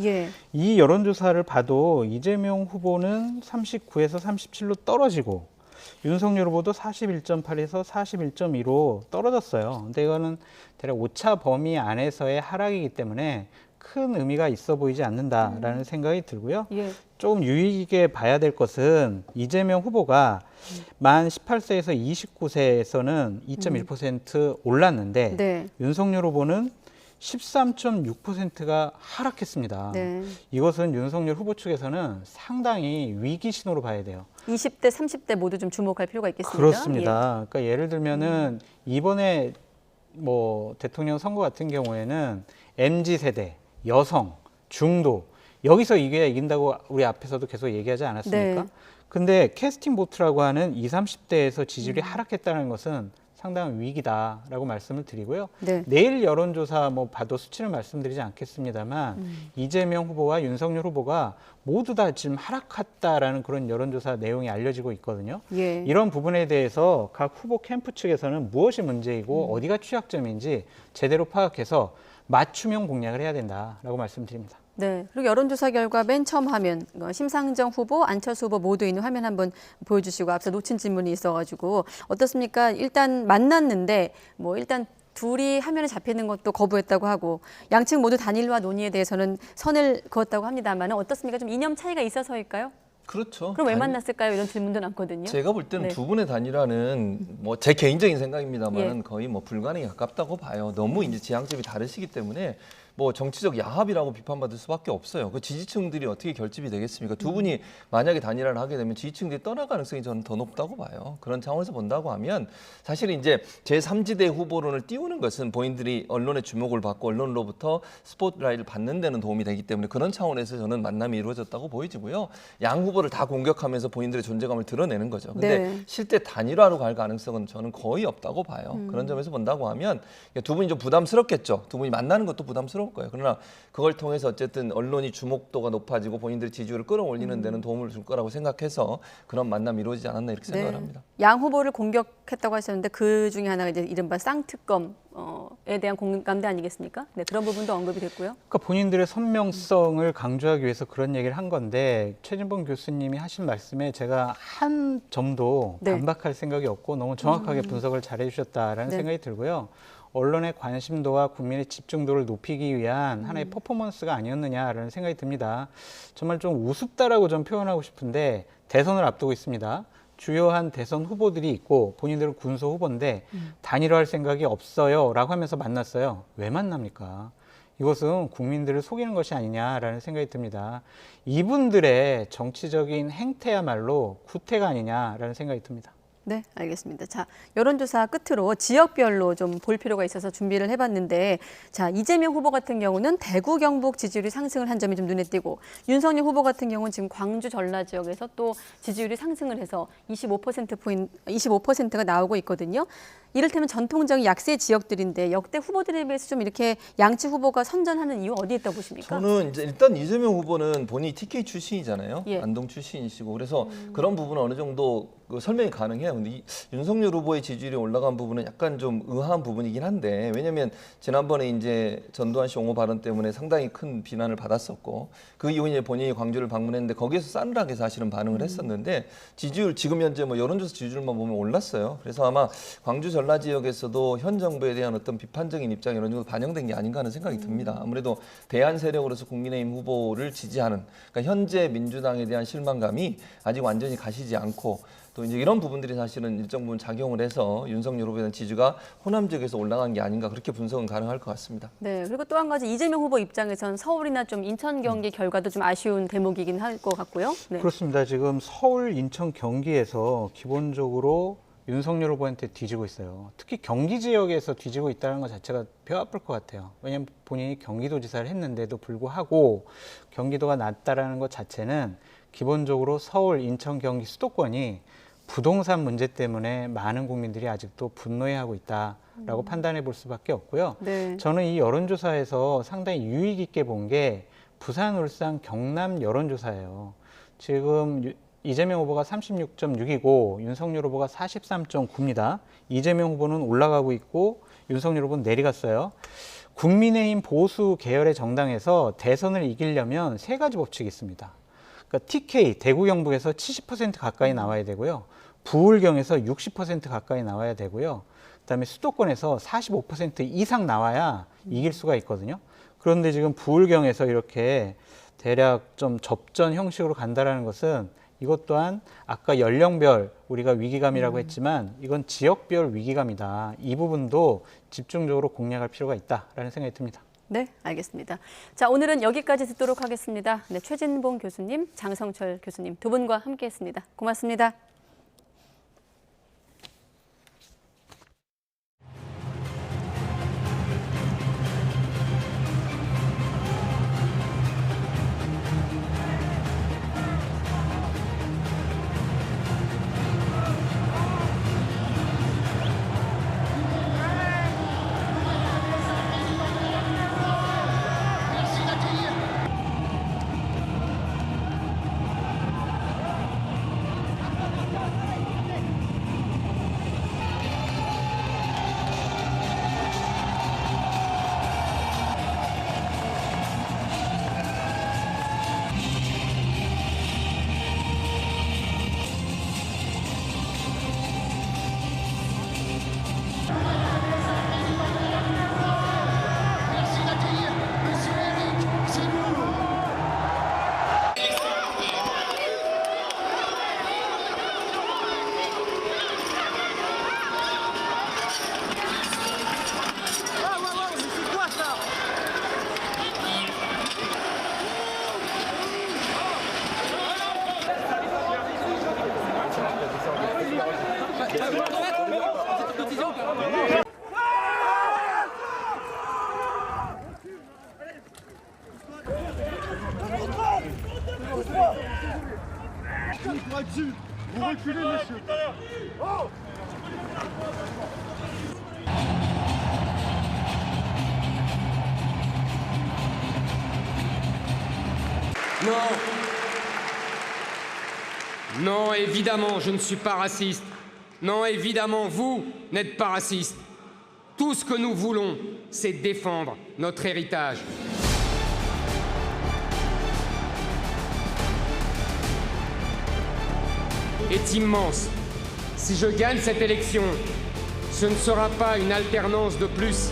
이 여론조사를 봐도 이재명 후보는 39에서 37로 떨어지고 윤석열 후보도 41.8에서 41.2로 떨어졌어요. 근데 이거는 대략 오차 범위 안에서의 하락이기 때문에 큰 의미가 있어 보이지 않는다라는 생각이 들고요. 조금 유의깊게 봐야 될 것은 이재명 후보가 만 18세에서 29세에서는 2.1% 올랐는데 윤석열 후보는 13.6%가 하락했습니다. 이것은 윤석열 후보 측에서는 상당히 위기 신호로 봐야 돼요. 20대, 30대 모두 좀 주목할 필요가 있겠습니다. 그렇습니다. 그러니까 예를 들면은 이번에 대통령 선거 같은 경우에는 MZ세대, 여성, 중도 여기서 이겨야 이긴다고 우리 앞에서도 계속 얘기하지 않았습니까? 근데 캐스팅 보트라고 하는 20, 30대에서 지지율이 하락했다는 것은 상당한 위기다라고 말씀을 드리고요. 내일 여론조사 봐도 수치를 말씀드리지 않겠습니다만 이재명 후보와 윤석열 후보가 모두 다 지금 하락했다라는 그런 여론조사 내용이 알려지고 있거든요. 이런 부분에 대해서 각 후보 캠프 측에서는 무엇이 문제이고 어디가 취약점인지 제대로 파악해서 맞춤형 공략을 해야 된다라고 말씀드립니다. 그리고 여론조사 결과 맨 처음 화면 심상정 후보, 안철수 후보 모두 있는 화면 한번 보여주시고 앞서 놓친 질문이 있어가지고 어떻습니까? 일단 만났는데 일단 둘이 화면에 잡히는 것도 거부했다고 하고 양측 모두 단일화 논의에 대해서는 선을 그었다고 합니다만 어떻습니까? 좀 이념 차이가 있어서일까요? 그렇죠. 그럼 왜 만났을까요? 이런 질문도 남거든요. 제가 볼 때는 두 분의 단일화는 제 개인적인 생각입니다만 거의 불가능에 가깝다고 봐요. 너무 이제 지향점이 다르시기 때문에 정치적 야합이라고 비판받을 수밖에 없어요. 그 지지층들이 어떻게 결집이 되겠습니까? 두 분이 만약에 단일화를 하게 되면 지지층들이 떠날 가능성이 저는 더 높다고 봐요. 그런 차원에서 본다고 하면 사실 이제 제3지대 후보론을 띄우는 것은 본인들이 언론의 주목을 받고 언론으로부터 스포트라이트를 받는 데는 도움이 되기 때문에 그런 차원에서 저는 만남이 이루어졌다고 보이지고요. 양 후보를 다 공격하면서 본인들의 존재감을 드러내는 거죠. 근데 실제 단일화로 갈 가능성은 저는 거의 없다고 봐요. 그런 점에서 본다고 하면 두 분이 좀 부담스럽겠죠. 두 분이 만나는 것도 부담스러울 거예요. 그러나 그걸 통해서 어쨌든 언론이 주목도가 높아지고 본인들의 지지율을 끌어올리는 데는 도움을 줄 거라고 생각해서 그런 만남이 이루어지지 않았나 이렇게 생각을 합니다. 양 후보를 공격했다고 하셨는데 그 중에 하나가 이제 이른바 쌍특검에 대한 공감대 아니겠습니까? 그런 부분도 언급이 됐고요. 그러니까 본인들의 선명성을 강조하기 위해서 그런 얘기를 한 건데 최진봉 교수님이 하신 말씀에 제가 한 점도 반박할 생각이 없고 너무 정확하게 분석을 잘 해주셨다라는 생각이 들고요. 언론의 관심도와 국민의 집중도를 높이기 위한 하나의 퍼포먼스가 아니었느냐라는 생각이 듭니다. 정말 좀 우습다라고 좀 표현하고 싶은데 대선을 앞두고 있습니다. 주요한 대선 후보들이 있고 본인들은 군소 후보인데 단일화할 생각이 없어요 라고 하면서 만났어요. 왜 만납니까? 이것은 국민들을 속이는 것이 아니냐라는 생각이 듭니다. 이분들의 정치적인 행태야말로 구태가 아니냐라는 생각이 듭니다. 네, 알겠습니다. 자, 여론조사 끝으로 지역별로 좀 볼 필요가 있어서 준비를 해봤는데, 자, 이재명 후보 같은 경우는 대구, 경북 지지율이 상승을 한 점이 좀 눈에 띄고, 윤석열 후보 같은 경우는 지금 광주, 전라 지역에서 또 지지율이 상승을 해서 25%가 나오고 있거든요. 이를테면 전통적인 약세 지역들인데 역대 후보들에 비해서 좀 이렇게 양치 후보가 선전하는 이유 어디에 있다고 보십니까? 저는 이제 일단 이재명 후보는 본인이 TK 출신이잖아요. 예. 안동 출신이시고 그래서 그런 부분은 어느 정도 설명이 가능해요. 근데 윤석열 후보의 지지율이 올라간 부분은 약간 좀 의아한 부분이긴 한데 왜냐하면 지난번에 이제 전두환 씨 옹호 발언 때문에 상당히 큰 비난을 받았었고 그 이후 이제 본인이 광주를 방문했는데 거기에서 싸늘하게 사실은 반응을 했었는데 지지율 지금 현재 뭐 여론조사 지지율만 보면 올랐어요. 그래서 아마 광주 전라 지역에서도 현 정부에 대한 어떤 비판적인 입장이 어느 정도 반영된 게 아닌가 하는 생각이 듭니다. 아무래도 대안 세력으로서 국민의힘 후보를 지지하는 그러니까 현재 민주당에 대한 실망감이 아직 완전히 가시지 않고 또 이제 이런 부분들이 사실은 일정 부분 작용을 해서 윤석열 후보에 대한 지지가 호남 지역에서 올라간 게 아닌가 그렇게 분석은 가능할 것 같습니다. 네, 그리고 또 한 가지 이재명 후보 입장에선 서울이나 좀 인천 경기 결과도 좀 아쉬운 대목이긴 할 것 같고요. 네. 그렇습니다. 지금 서울, 인천, 경기에서 기본적으로 윤석열 후보한테 뒤지고 있어요. 특히 경기 지역에서 뒤지고 있다는 것 자체가 뼈 아플 것 같아요. 왜냐하면 본인이 경기도지사를 했는데도 불구하고 경기도가 낮다라는 것 자체는 기본적으로 서울, 인천, 경기 수도권이 부동산 문제 때문에 많은 국민들이 아직도 분노해하고 있다라고 판단해 볼 수밖에 없고요. 네. 저는 이 여론조사에서 상당히 유익 있게 본 게 부산, 울산, 경남 여론조사예요. 지금 이재명 후보가 36.6이고 윤석열 후보가 43.9입니다. 이재명 후보는 올라가고 있고 윤석열 후보는 내려갔어요. 국민의힘 보수 계열의 정당에서 대선을 이기려면 세 가지 법칙이 있습니다. 그러니까 TK, 대구 경북에서 70% 가까이 나와야 되고요. 부울경에서 60% 가까이 나와야 되고요. 그다음에 수도권에서 45% 이상 나와야 이길 수가 있거든요. 그런데 지금 부울경에서 이렇게 대략 좀 접전 형식으로 간다라는 것은 이것 또한 아까 연령별 우리가 위기감이라고 했지만 이건 지역별 위기감이다. 이 부분도 집중적으로 공략할 필요가 있다라는 생각이 듭니다. 네, 알겠습니다. 자, 오늘은 여기까지 듣도록 하겠습니다. 네, 최진봉 교수님, 장성철 교수님 두 분과 함께했습니다. 고맙습니다. Non, évidemment, je ne suis pas raciste. Non, évidemment, vous n'êtes pas raciste. Tout ce que nous voulons, c'est défendre notre héritage. Est immense. Si je gagne cette élection, ce ne sera pas une alternance de plus.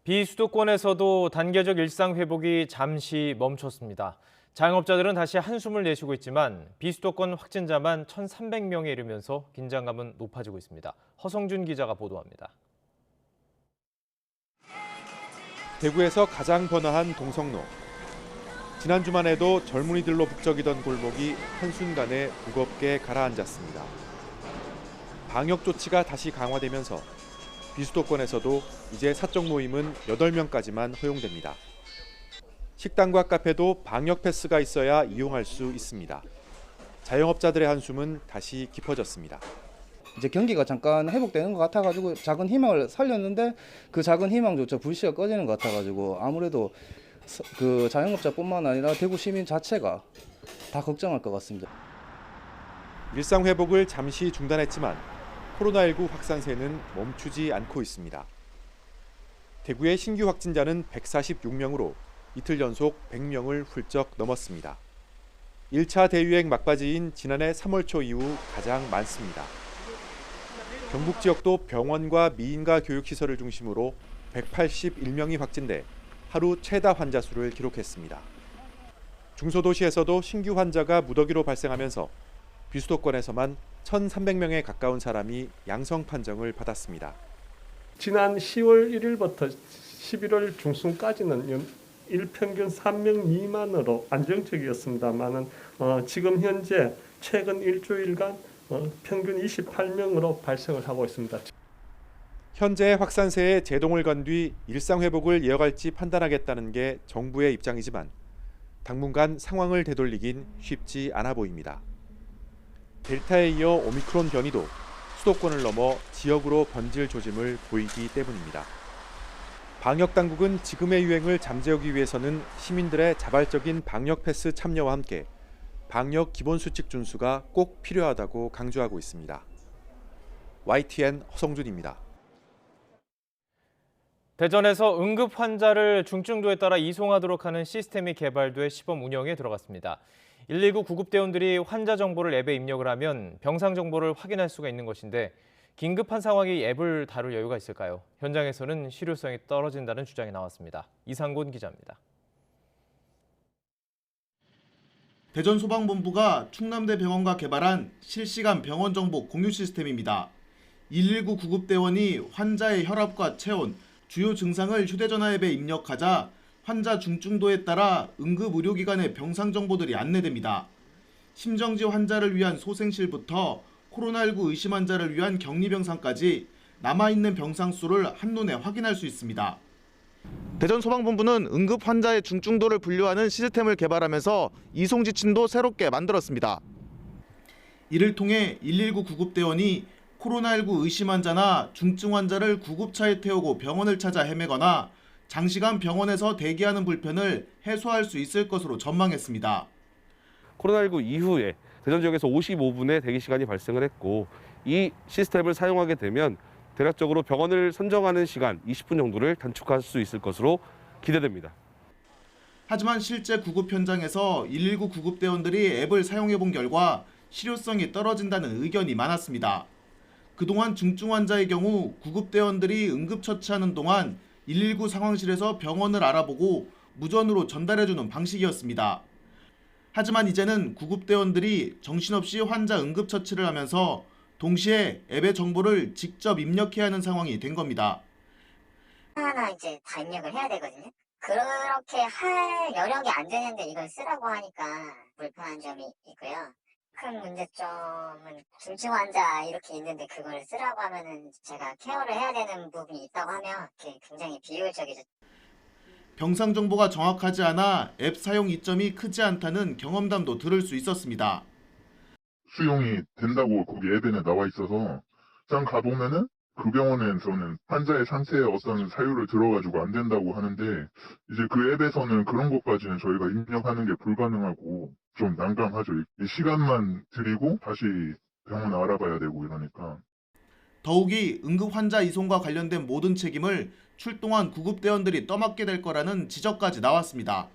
비수도권에서도 단계적 일상 회복이 잠시 멈췄습니다. 자영업자들은 다시 한숨을 내쉬고 있지만 비수도권 확진자만 1,300명에 이르면서 긴장감은 높아지고 있습니다. 허성준 기자가 보도합니다. 대구에서 가장 번화한 동성로. 지난 주만 해도 젊은이들로 북적이던 골목이 한순간에 무겁게 가라앉았습니다. 방역 조치가 다시 강화되면서 비수도권에서도 이제 사적 모임은 8명까지만 허용됩니다. 식당과 카페도 방역 패스가 있어야 이용할 수 있습니다. 자영업자들의 한숨은 다시 깊어졌습니다. 이제 경기가 잠깐 회복되는 것 같아가지고 작은 희망을 살렸는데 그 작은 희망조차 불씨가 꺼지는 것 같아가지고 아무래도 그 자영업자뿐만 아니라 대구 시민 자체가 다 걱정할 것 같습니다. 일상 회복을 잠시 중단했지만 코로나19 확산세는 멈추지 않고 있습니다. 대구의 신규 확진자는 146명으로 이틀 연속 100명을 훌쩍 넘었습니다. 1차 대유행 막바지인 지난해 3월 초 이후 가장 많습니다. 경북 지역도 병원과 미인가 교육시설을 중심으로 181명이 확진돼 하루 최다 환자 수를 기록했습니다. 중소도시에서도 신규 환자가 무더기로 발생하면서 비수도권에서만 1,300명에 가까운 사람이 양성 판정을 받았습니다. 지난 10월 1일부터 11월 중순까지는 일평균 3명 미만으로 안정적이었습니다만은 지금 현재 최근 일주일간 평균 28명으로 발생을 하고 있습니다. 현재의 확산세에 제동을 건 뒤 일상 회복을 이어갈지 판단하겠다는 게 정부의 입장이지만 당분간 상황을 되돌리긴 쉽지 않아 보입니다. 델타에 이어 오미크론 변이도 수도권을 넘어 지역으로 번질 조짐을 보이기 때문입니다. 방역 당국은 지금의 유행을 잠재우기 위해서는 시민들의 자발적인 방역 패스 참여와 함께 방역 기본 수칙 준수가 꼭 필요하다고 강조하고 있습니다. YTN 허성준입니다. 대전에서 응급 환자를 중증도에 따라 이송하도록 하는 시스템이 개발돼 시범 운영에 들어갔습니다. 119 구급대원들이 환자 정보를 앱에 입력을 하면 병상 정보를 확인할 수가 있는 것인데 긴급한 상황이 앱을 다룰 여유가 있을까요? 현장에서는 실효성이 떨어진다는 주장이 나왔습니다. 이상곤 기자입니다. 대전소방본부가 충남대병원과 개발한 실시간 병원 정보 공유 시스템입니다. 119 구급대원이 환자의 혈압과 체온, 주요 증상을 휴대전화 앱에 입력하자 환자 중증도에 따라 응급의료기관의 병상 정보들이 안내됩니다. 심정지 환자를 위한 소생실부터 코로나19 의심 환자를 위한 격리병상까지 남아있는 병상 수를 한눈에 확인할 수 있습니다. 대전소방본부는 응급 환자의 중증도를 분류하는 시스템을 개발하면서 이송 지침도 새롭게 만들었습니다. 이를 통해 119 구급대원이 코로나19 의심 환자나 중증 환자를 구급차에 태우고 병원을 찾아 헤매거나 장시간 병원에서 대기하는 불편을 해소할 수 있을 것으로 전망했습니다. 코로나19 이후에 대전 지역에서 55분의 대기 시간이 발생을 했고 이 시스템을 사용하게 되면 대략적으로 병원을 선정하는 시간 20분 정도를 단축할 수 있을 것으로 기대됩니다. 하지만 실제 구급 현장에서 119 구급대원들이 앱을 사용해 본 결과 실효성이 떨어진다는 의견이 많았습니다. 그동안 중증 환자의 경우 구급대원들이 응급처치하는 동안 119 상황실에서 병원을 알아보고 무전으로 전달해주는 방식이었습니다. 하지만 이제는 구급대원들이 정신없이 환자 응급처치를 하면서 동시에 앱의 정보를 직접 입력해야 하는 상황이 된 겁니다. 하나 이제 다 입력을 해야 되거든요. 그렇게 할 여력이 안 되는데 이걸 쓰라고 하니까 불편한 점이 있고요. 큰 문제점은 중증 환자 이렇게 있는데 그걸 쓰라고 하면은 제가 케어를 해야 되는 부분이 있다고 하면 굉장히 비효율적이죠. 병상 정보가 정확하지 않아 앱 사용 이점이 크지 않다는 경험담도 들을 수 있었습니다. 수용이 된다고 거기 앱에는 나와 있어서 짠 가보면은 그 병원에서는 환자의 상태에 어떤 사유를 들어가지고 안 된다고 하는데 이제 그 앱에서는 그런 것까지는 저희가 입력하는 게 불가능하고 좀 난감하죠. 시간만 들이고 다시 병원 알아봐야 되고 이러니까. 더욱이 응급 환자 이송과 관련된 모든 책임을 출동한 구급대원들이 떠맡게 될 거라는 지적까지 나왔습니다.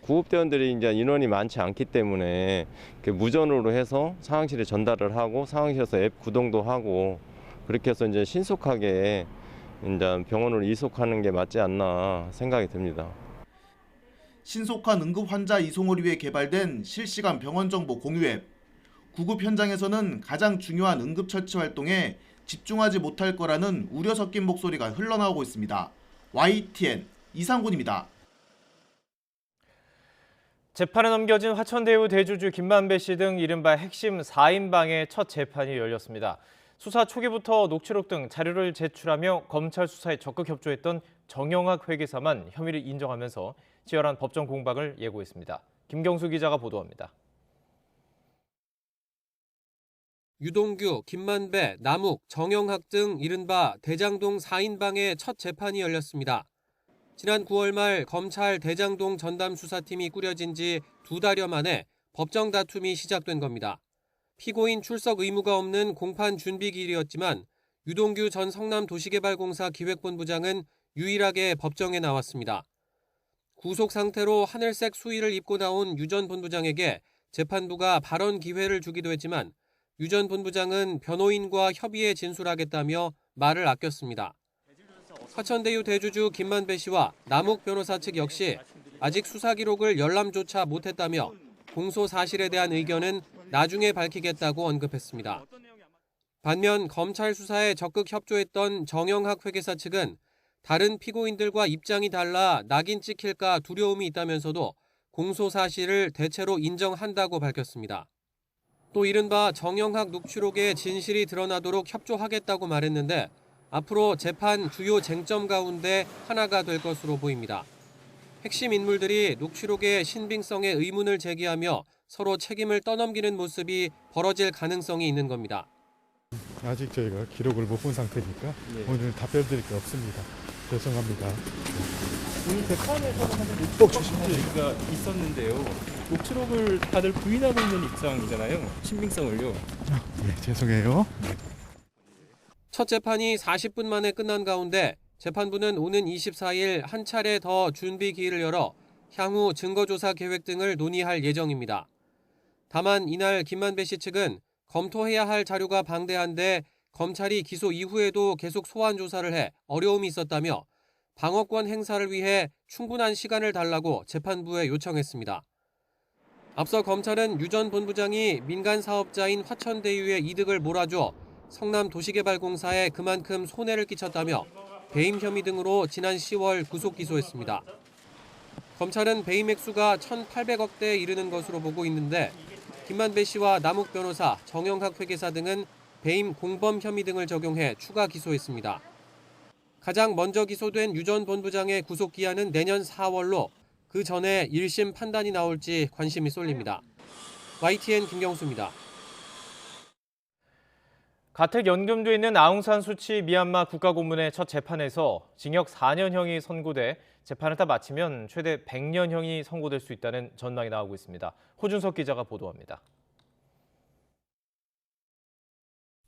구급대원들이 이제 인원이 많지 않기 때문에 무전으로 해서 상황실에 전달을 하고 상황실에서 앱 구동도 하고 그렇게 해서 이제 신속하게 이제 병원으로 이송하는 게 맞지 않나 생각이 듭니다. 신속한 응급 환자 이송을 위해 개발된 실시간 병원 정보 공유 앱. 구급 현장에서는 가장 중요한 응급 처치 활동에 집중하지 못할 거라는 우려 섞인 목소리가 흘러나오고 있습니다. YTN 이상군입니다. 재판에 넘겨진 화천대유 대주주 김만배 씨 등 이른바 핵심 4인방의 첫 재판이 열렸습니다. 수사 초기부터 녹취록 등 자료를 제출하며 검찰 수사에 적극 협조했던 정영학 회계사만 혐의를 인정하면서 치열한 법정 공방을 예고했습니다. 김경수 기자가 보도합니다. 유동규, 김만배, 남욱, 정영학 등 이른바 대장동 4인방의 첫 재판이 열렸습니다. 지난 9월 말 검찰 대장동 전담수사팀이 꾸려진 지 2달여 만에 법정 다툼이 시작된 겁니다. 피고인 출석 의무가 없는 공판 준비기일이었지만 유동규 전 성남도시개발공사 기획본부장은 유일하게 법정에 나왔습니다. 구속 상태로 하늘색 수의를 입고 나온 유 전 본부장에게 재판부가 발언 기회를 주기도 했지만 유 전 본부장은 변호인과 협의해 진술하겠다며 말을 아꼈습니다. 화천대유 대주주 김만배 씨와 남욱 변호사 측 역시 아직 수사 기록을 열람조차 못했다며 공소 사실에 대한 의견은 나중에 밝히겠다고 언급했습니다. 반면 검찰 수사에 적극 협조했던 정영학 회계사 측은 다른 피고인들과 입장이 달라 낙인 찍힐까 두려움이 있다면서도 공소 사실을 대체로 인정한다고 밝혔습니다. 또 이른바 정영학 녹취록의 진실이 드러나도록 협조하겠다고 말했는데 앞으로 재판 주요 쟁점 가운데 하나가 될 것으로 보입니다. 핵심 인물들이 녹취록의 신빙성에 의문을 제기하며 서로 책임을 떠넘기는 모습이 벌어질 가능성이 있는 겁니다. 아직 저희가 기록을 못 본 상태니까 오늘 답변드릴 게 없습니다. 죄송합니다. 오늘 재판에서는 사실 녹취록 얘기가 있었는데요. 녹취록을 다들 부인하고 있는 입장이잖아요. 신빙성을요. 네, 죄송해요. 첫 재판이 40분 만에 끝난 가운데 재판부는 오는 24일 한 차례 더 준비 기일을 열어 향후 증거조사 계획 등을 논의할 예정입니다. 다만 이날 김만배 씨 측은 검토해야 할 자료가 방대한데 검찰이 기소 이후에도 계속 소환 조사를 해 어려움이 있었다며 방어권 행사를 위해 충분한 시간을 달라고 재판부에 요청했습니다. 앞서 검찰은 유 전 본부장이 민간 사업자인 화천대유의 이득을 몰아줘 성남도시개발공사에 그만큼 손해를 끼쳤다며 배임 혐의 등으로 지난 10월 구속 기소했습니다. 검찰은 배임 액수가 1,800억대에 이르는 것으로 보고 있는데 김만배 씨와 남욱 변호사, 정영학 회계사 등은 배임 공범 혐의 등을 적용해 추가 기소했습니다. 가장 먼저 기소된 유 전 본부장의 구속 기한은 내년 4월로 그 전에 1심 판단이 나올지 관심이 쏠립니다. YTN 김경수입니다. 가택 연금돼 있는 아웅산 수치 미얀마 국가고문의 첫 재판에서 징역 4년형이 선고돼 재판을 다 마치면 최대 100년형이 선고될 수 있다는 전망이 나오고 있습니다. 호준석 기자가 보도합니다.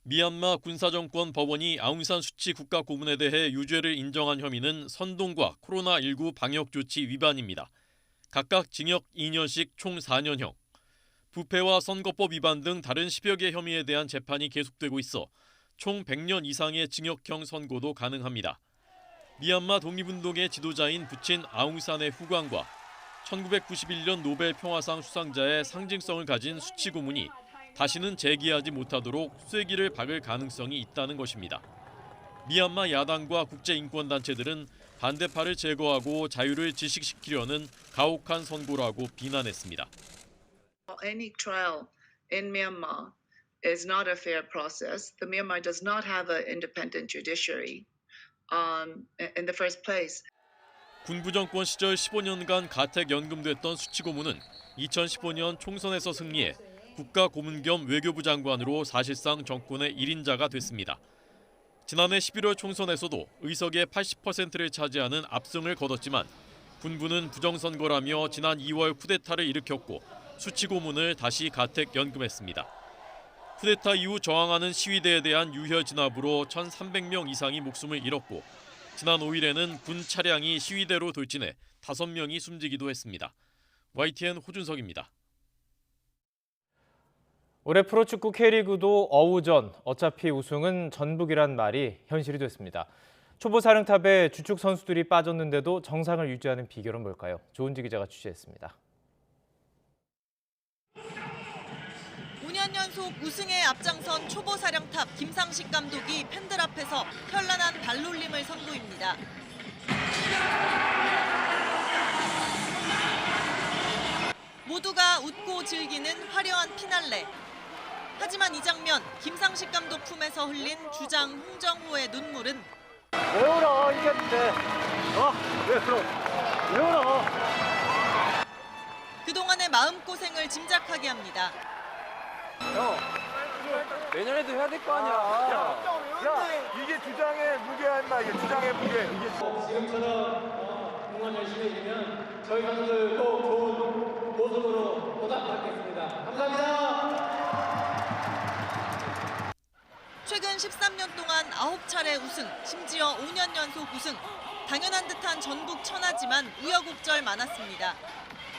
미얀마 군사정권 법원이 아웅산 수치 국가고문에 대해 유죄를 인정한 혐의는 선동과 코로나19 방역조치 위반입니다. 각각 징역 2년씩 총 4년형. 부패와 선거법 위반 등 다른 10여 개 혐의에 대한 재판이 계속되고 있어 총 100년 이상의 징역형 선고도 가능합니다. 미얀마 독립운동의 지도자인 부친 아웅산의 후광과 1991년 노벨 평화상 수상자의 상징성을 가진 수치 고문이 다시는 재기하지 못하도록 쐐기를 박을 가능성이 있다는 것입니다. 미얀마 야당과 국제인권단체들은 반대파를 제거하고 자유를 지식시키려는 가혹한 선고라고 비난했습니다. Any trial in Myanmar is not a fair process. The Myanmar does not have an independent judiciary in the first place. 군부 정권 시절 15년간 가택 연금됐던 수치 고문은 2015년 총선에서 승리해 국가고문 겸 외교부 장관으로 사실상 정권의 1인자가 됐습니다. 지난해 11월 총선에서도 의석의 80%를 차지하는 압승을 거뒀지만 군부는 부정선거라며 지난 2월 쿠데타를 일으켰고 수치 고문을 다시 가택 연금했습니다. 쿠데타 이후 저항하는 시위대에 대한 유혈 진압으로 1,300명 이상이 목숨을 잃었고 지난 5일에는 군 차량이 시위대로 돌진해 5명이 숨지기도 했습니다. YTN 호준석입니다. 올해 프로축구 K리그도 어우전, 어차피 우승은 전북이란 말이 현실이 됐습니다. 초보 사령탑에 주축 선수들이 빠졌는데도 정상을 유지하는 비결은 뭘까요? 조은지 기자가 취재했습니다. 5년 연속 우승에 앞장선 초보 사령탑 김상식 감독이 팬들 앞에서 현란한 발놀림을 선보입니다. 모두가 웃고 즐기는 화려한 피날레. 하지만 이 장면, 김상식 감독 품에서 흘린 주장 홍정호의 눈물은 왜 울어? 이겼는데. 왜 울어? 왜 울어? 그동안의 마음고생을 짐작하게 합니다. 형, 내년에도 해야 될 거 아니야. 야, 이게 주장의 무게야, 임마. 이게 주장의 무게. 지금처럼 응원 열심히 해주면 저희 선수들 꼭 좋은 모습으로 보답하겠습니다. 감사합니다. 최근 13년 동안 9차례 우승, 심지어 5년 연속 우승. 당연한 듯한 전북 천하지만 우여곡절 많았습니다.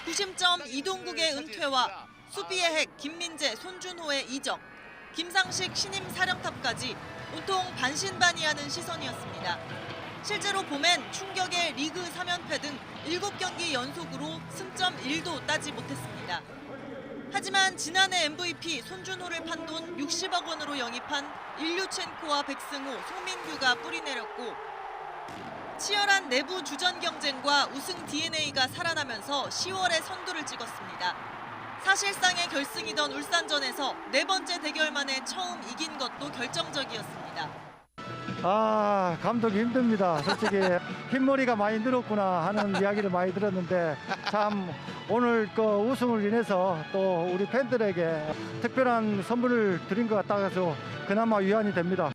구심점 이동국의 은퇴와 수비의 핵 김민재, 손준호의 이적, 김상식 신임 사령탑까지 온통 반신반의하는 시선이었습니다. 실제로 봄엔 충격의 리그 3연패 등 7경기 연속으로 승점 1도 따지 못했습니다. 하지만 지난해 MVP 손준호를 판돈 60억 원으로 영입한 일류첸코와 백승호, 송민규가 뿌리내렸고 치열한 내부 주전 경쟁과 우승 DNA가 살아나면서 10월에 선두를 찍었습니다. 사실상의 결승이던 울산전에서 4번째 대결 만에 처음 이긴 것도 결정적이었습니다. 감독이 힘듭니다. 솔직히 흰머리가 많이 늘었구나 하는 이야기를 많이 들었는데 참 오늘 그 우승을 인해서 또 우리 팬들에게 특별한 선물을 드린 것 같아서 그나마 위안이 됩니다.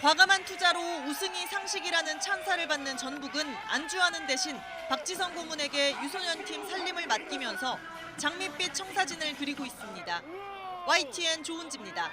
과감한 투자로 우승이 상식이라는 찬사를 받는 전북은 안주하는 대신 박지성 고문에게 유소년팀 살림을 맡기면서 장밋빛 청사진을 그리고 있습니다. YTN 조은지입니다.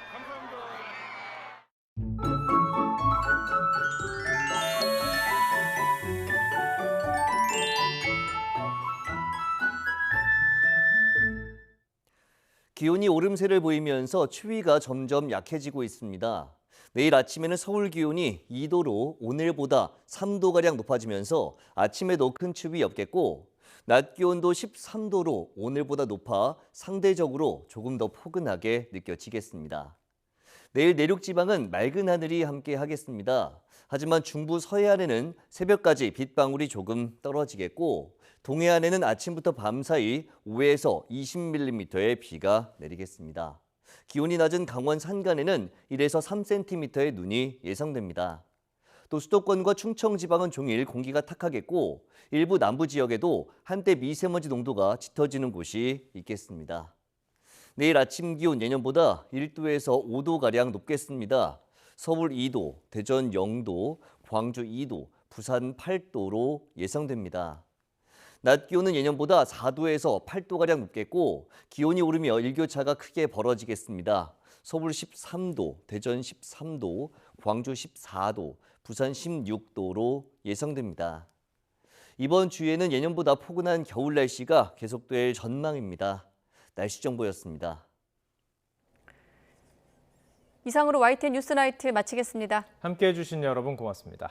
기온이 오름세를 보이면서 추위가 점점 약해지고 있습니다. 내일 아침에는 서울 기온이 2도로 오늘보다 3도가량 높아지면서 아침에도 큰 추위 없겠고 낮 기온도 13도로 오늘보다 높아 상대적으로 조금 더 포근하게 느껴지겠습니다. 내일 내륙 지방은 맑은 하늘이 함께 하겠습니다. 하지만 중부 서해안에는 새벽까지 빗방울이 조금 떨어지겠고 동해안에는 아침부터 밤사이 5에서 20mm의 비가 내리겠습니다. 기온이 낮은 강원 산간에는 1에서 3cm의 눈이 예상됩니다. 또 수도권과 충청 지방은 종일 공기가 탁하겠고 일부 남부 지역에도 한때 미세먼지 농도가 짙어지는 곳이 있겠습니다. 내일 아침 기온 예년보다 1도에서 5도가량 높겠습니다. 서울 2도, 대전 0도, 광주 2도, 부산 8도로 예상됩니다. 낮 기온은 예년보다 4도에서 8도가량 높겠고 기온이 오르며 일교차가 크게 벌어지겠습니다. 서울 13도, 대전 13도, 광주 14도, 부산 16도로 예상됩니다. 이번 주에는 예년보다 포근한 겨울 날씨가 계속될 전망입니다. 날씨 정보였습니다. 이상으로 YTN 뉴스나이트 마치겠습니다. 함께해 주신 여러분 고맙습니다.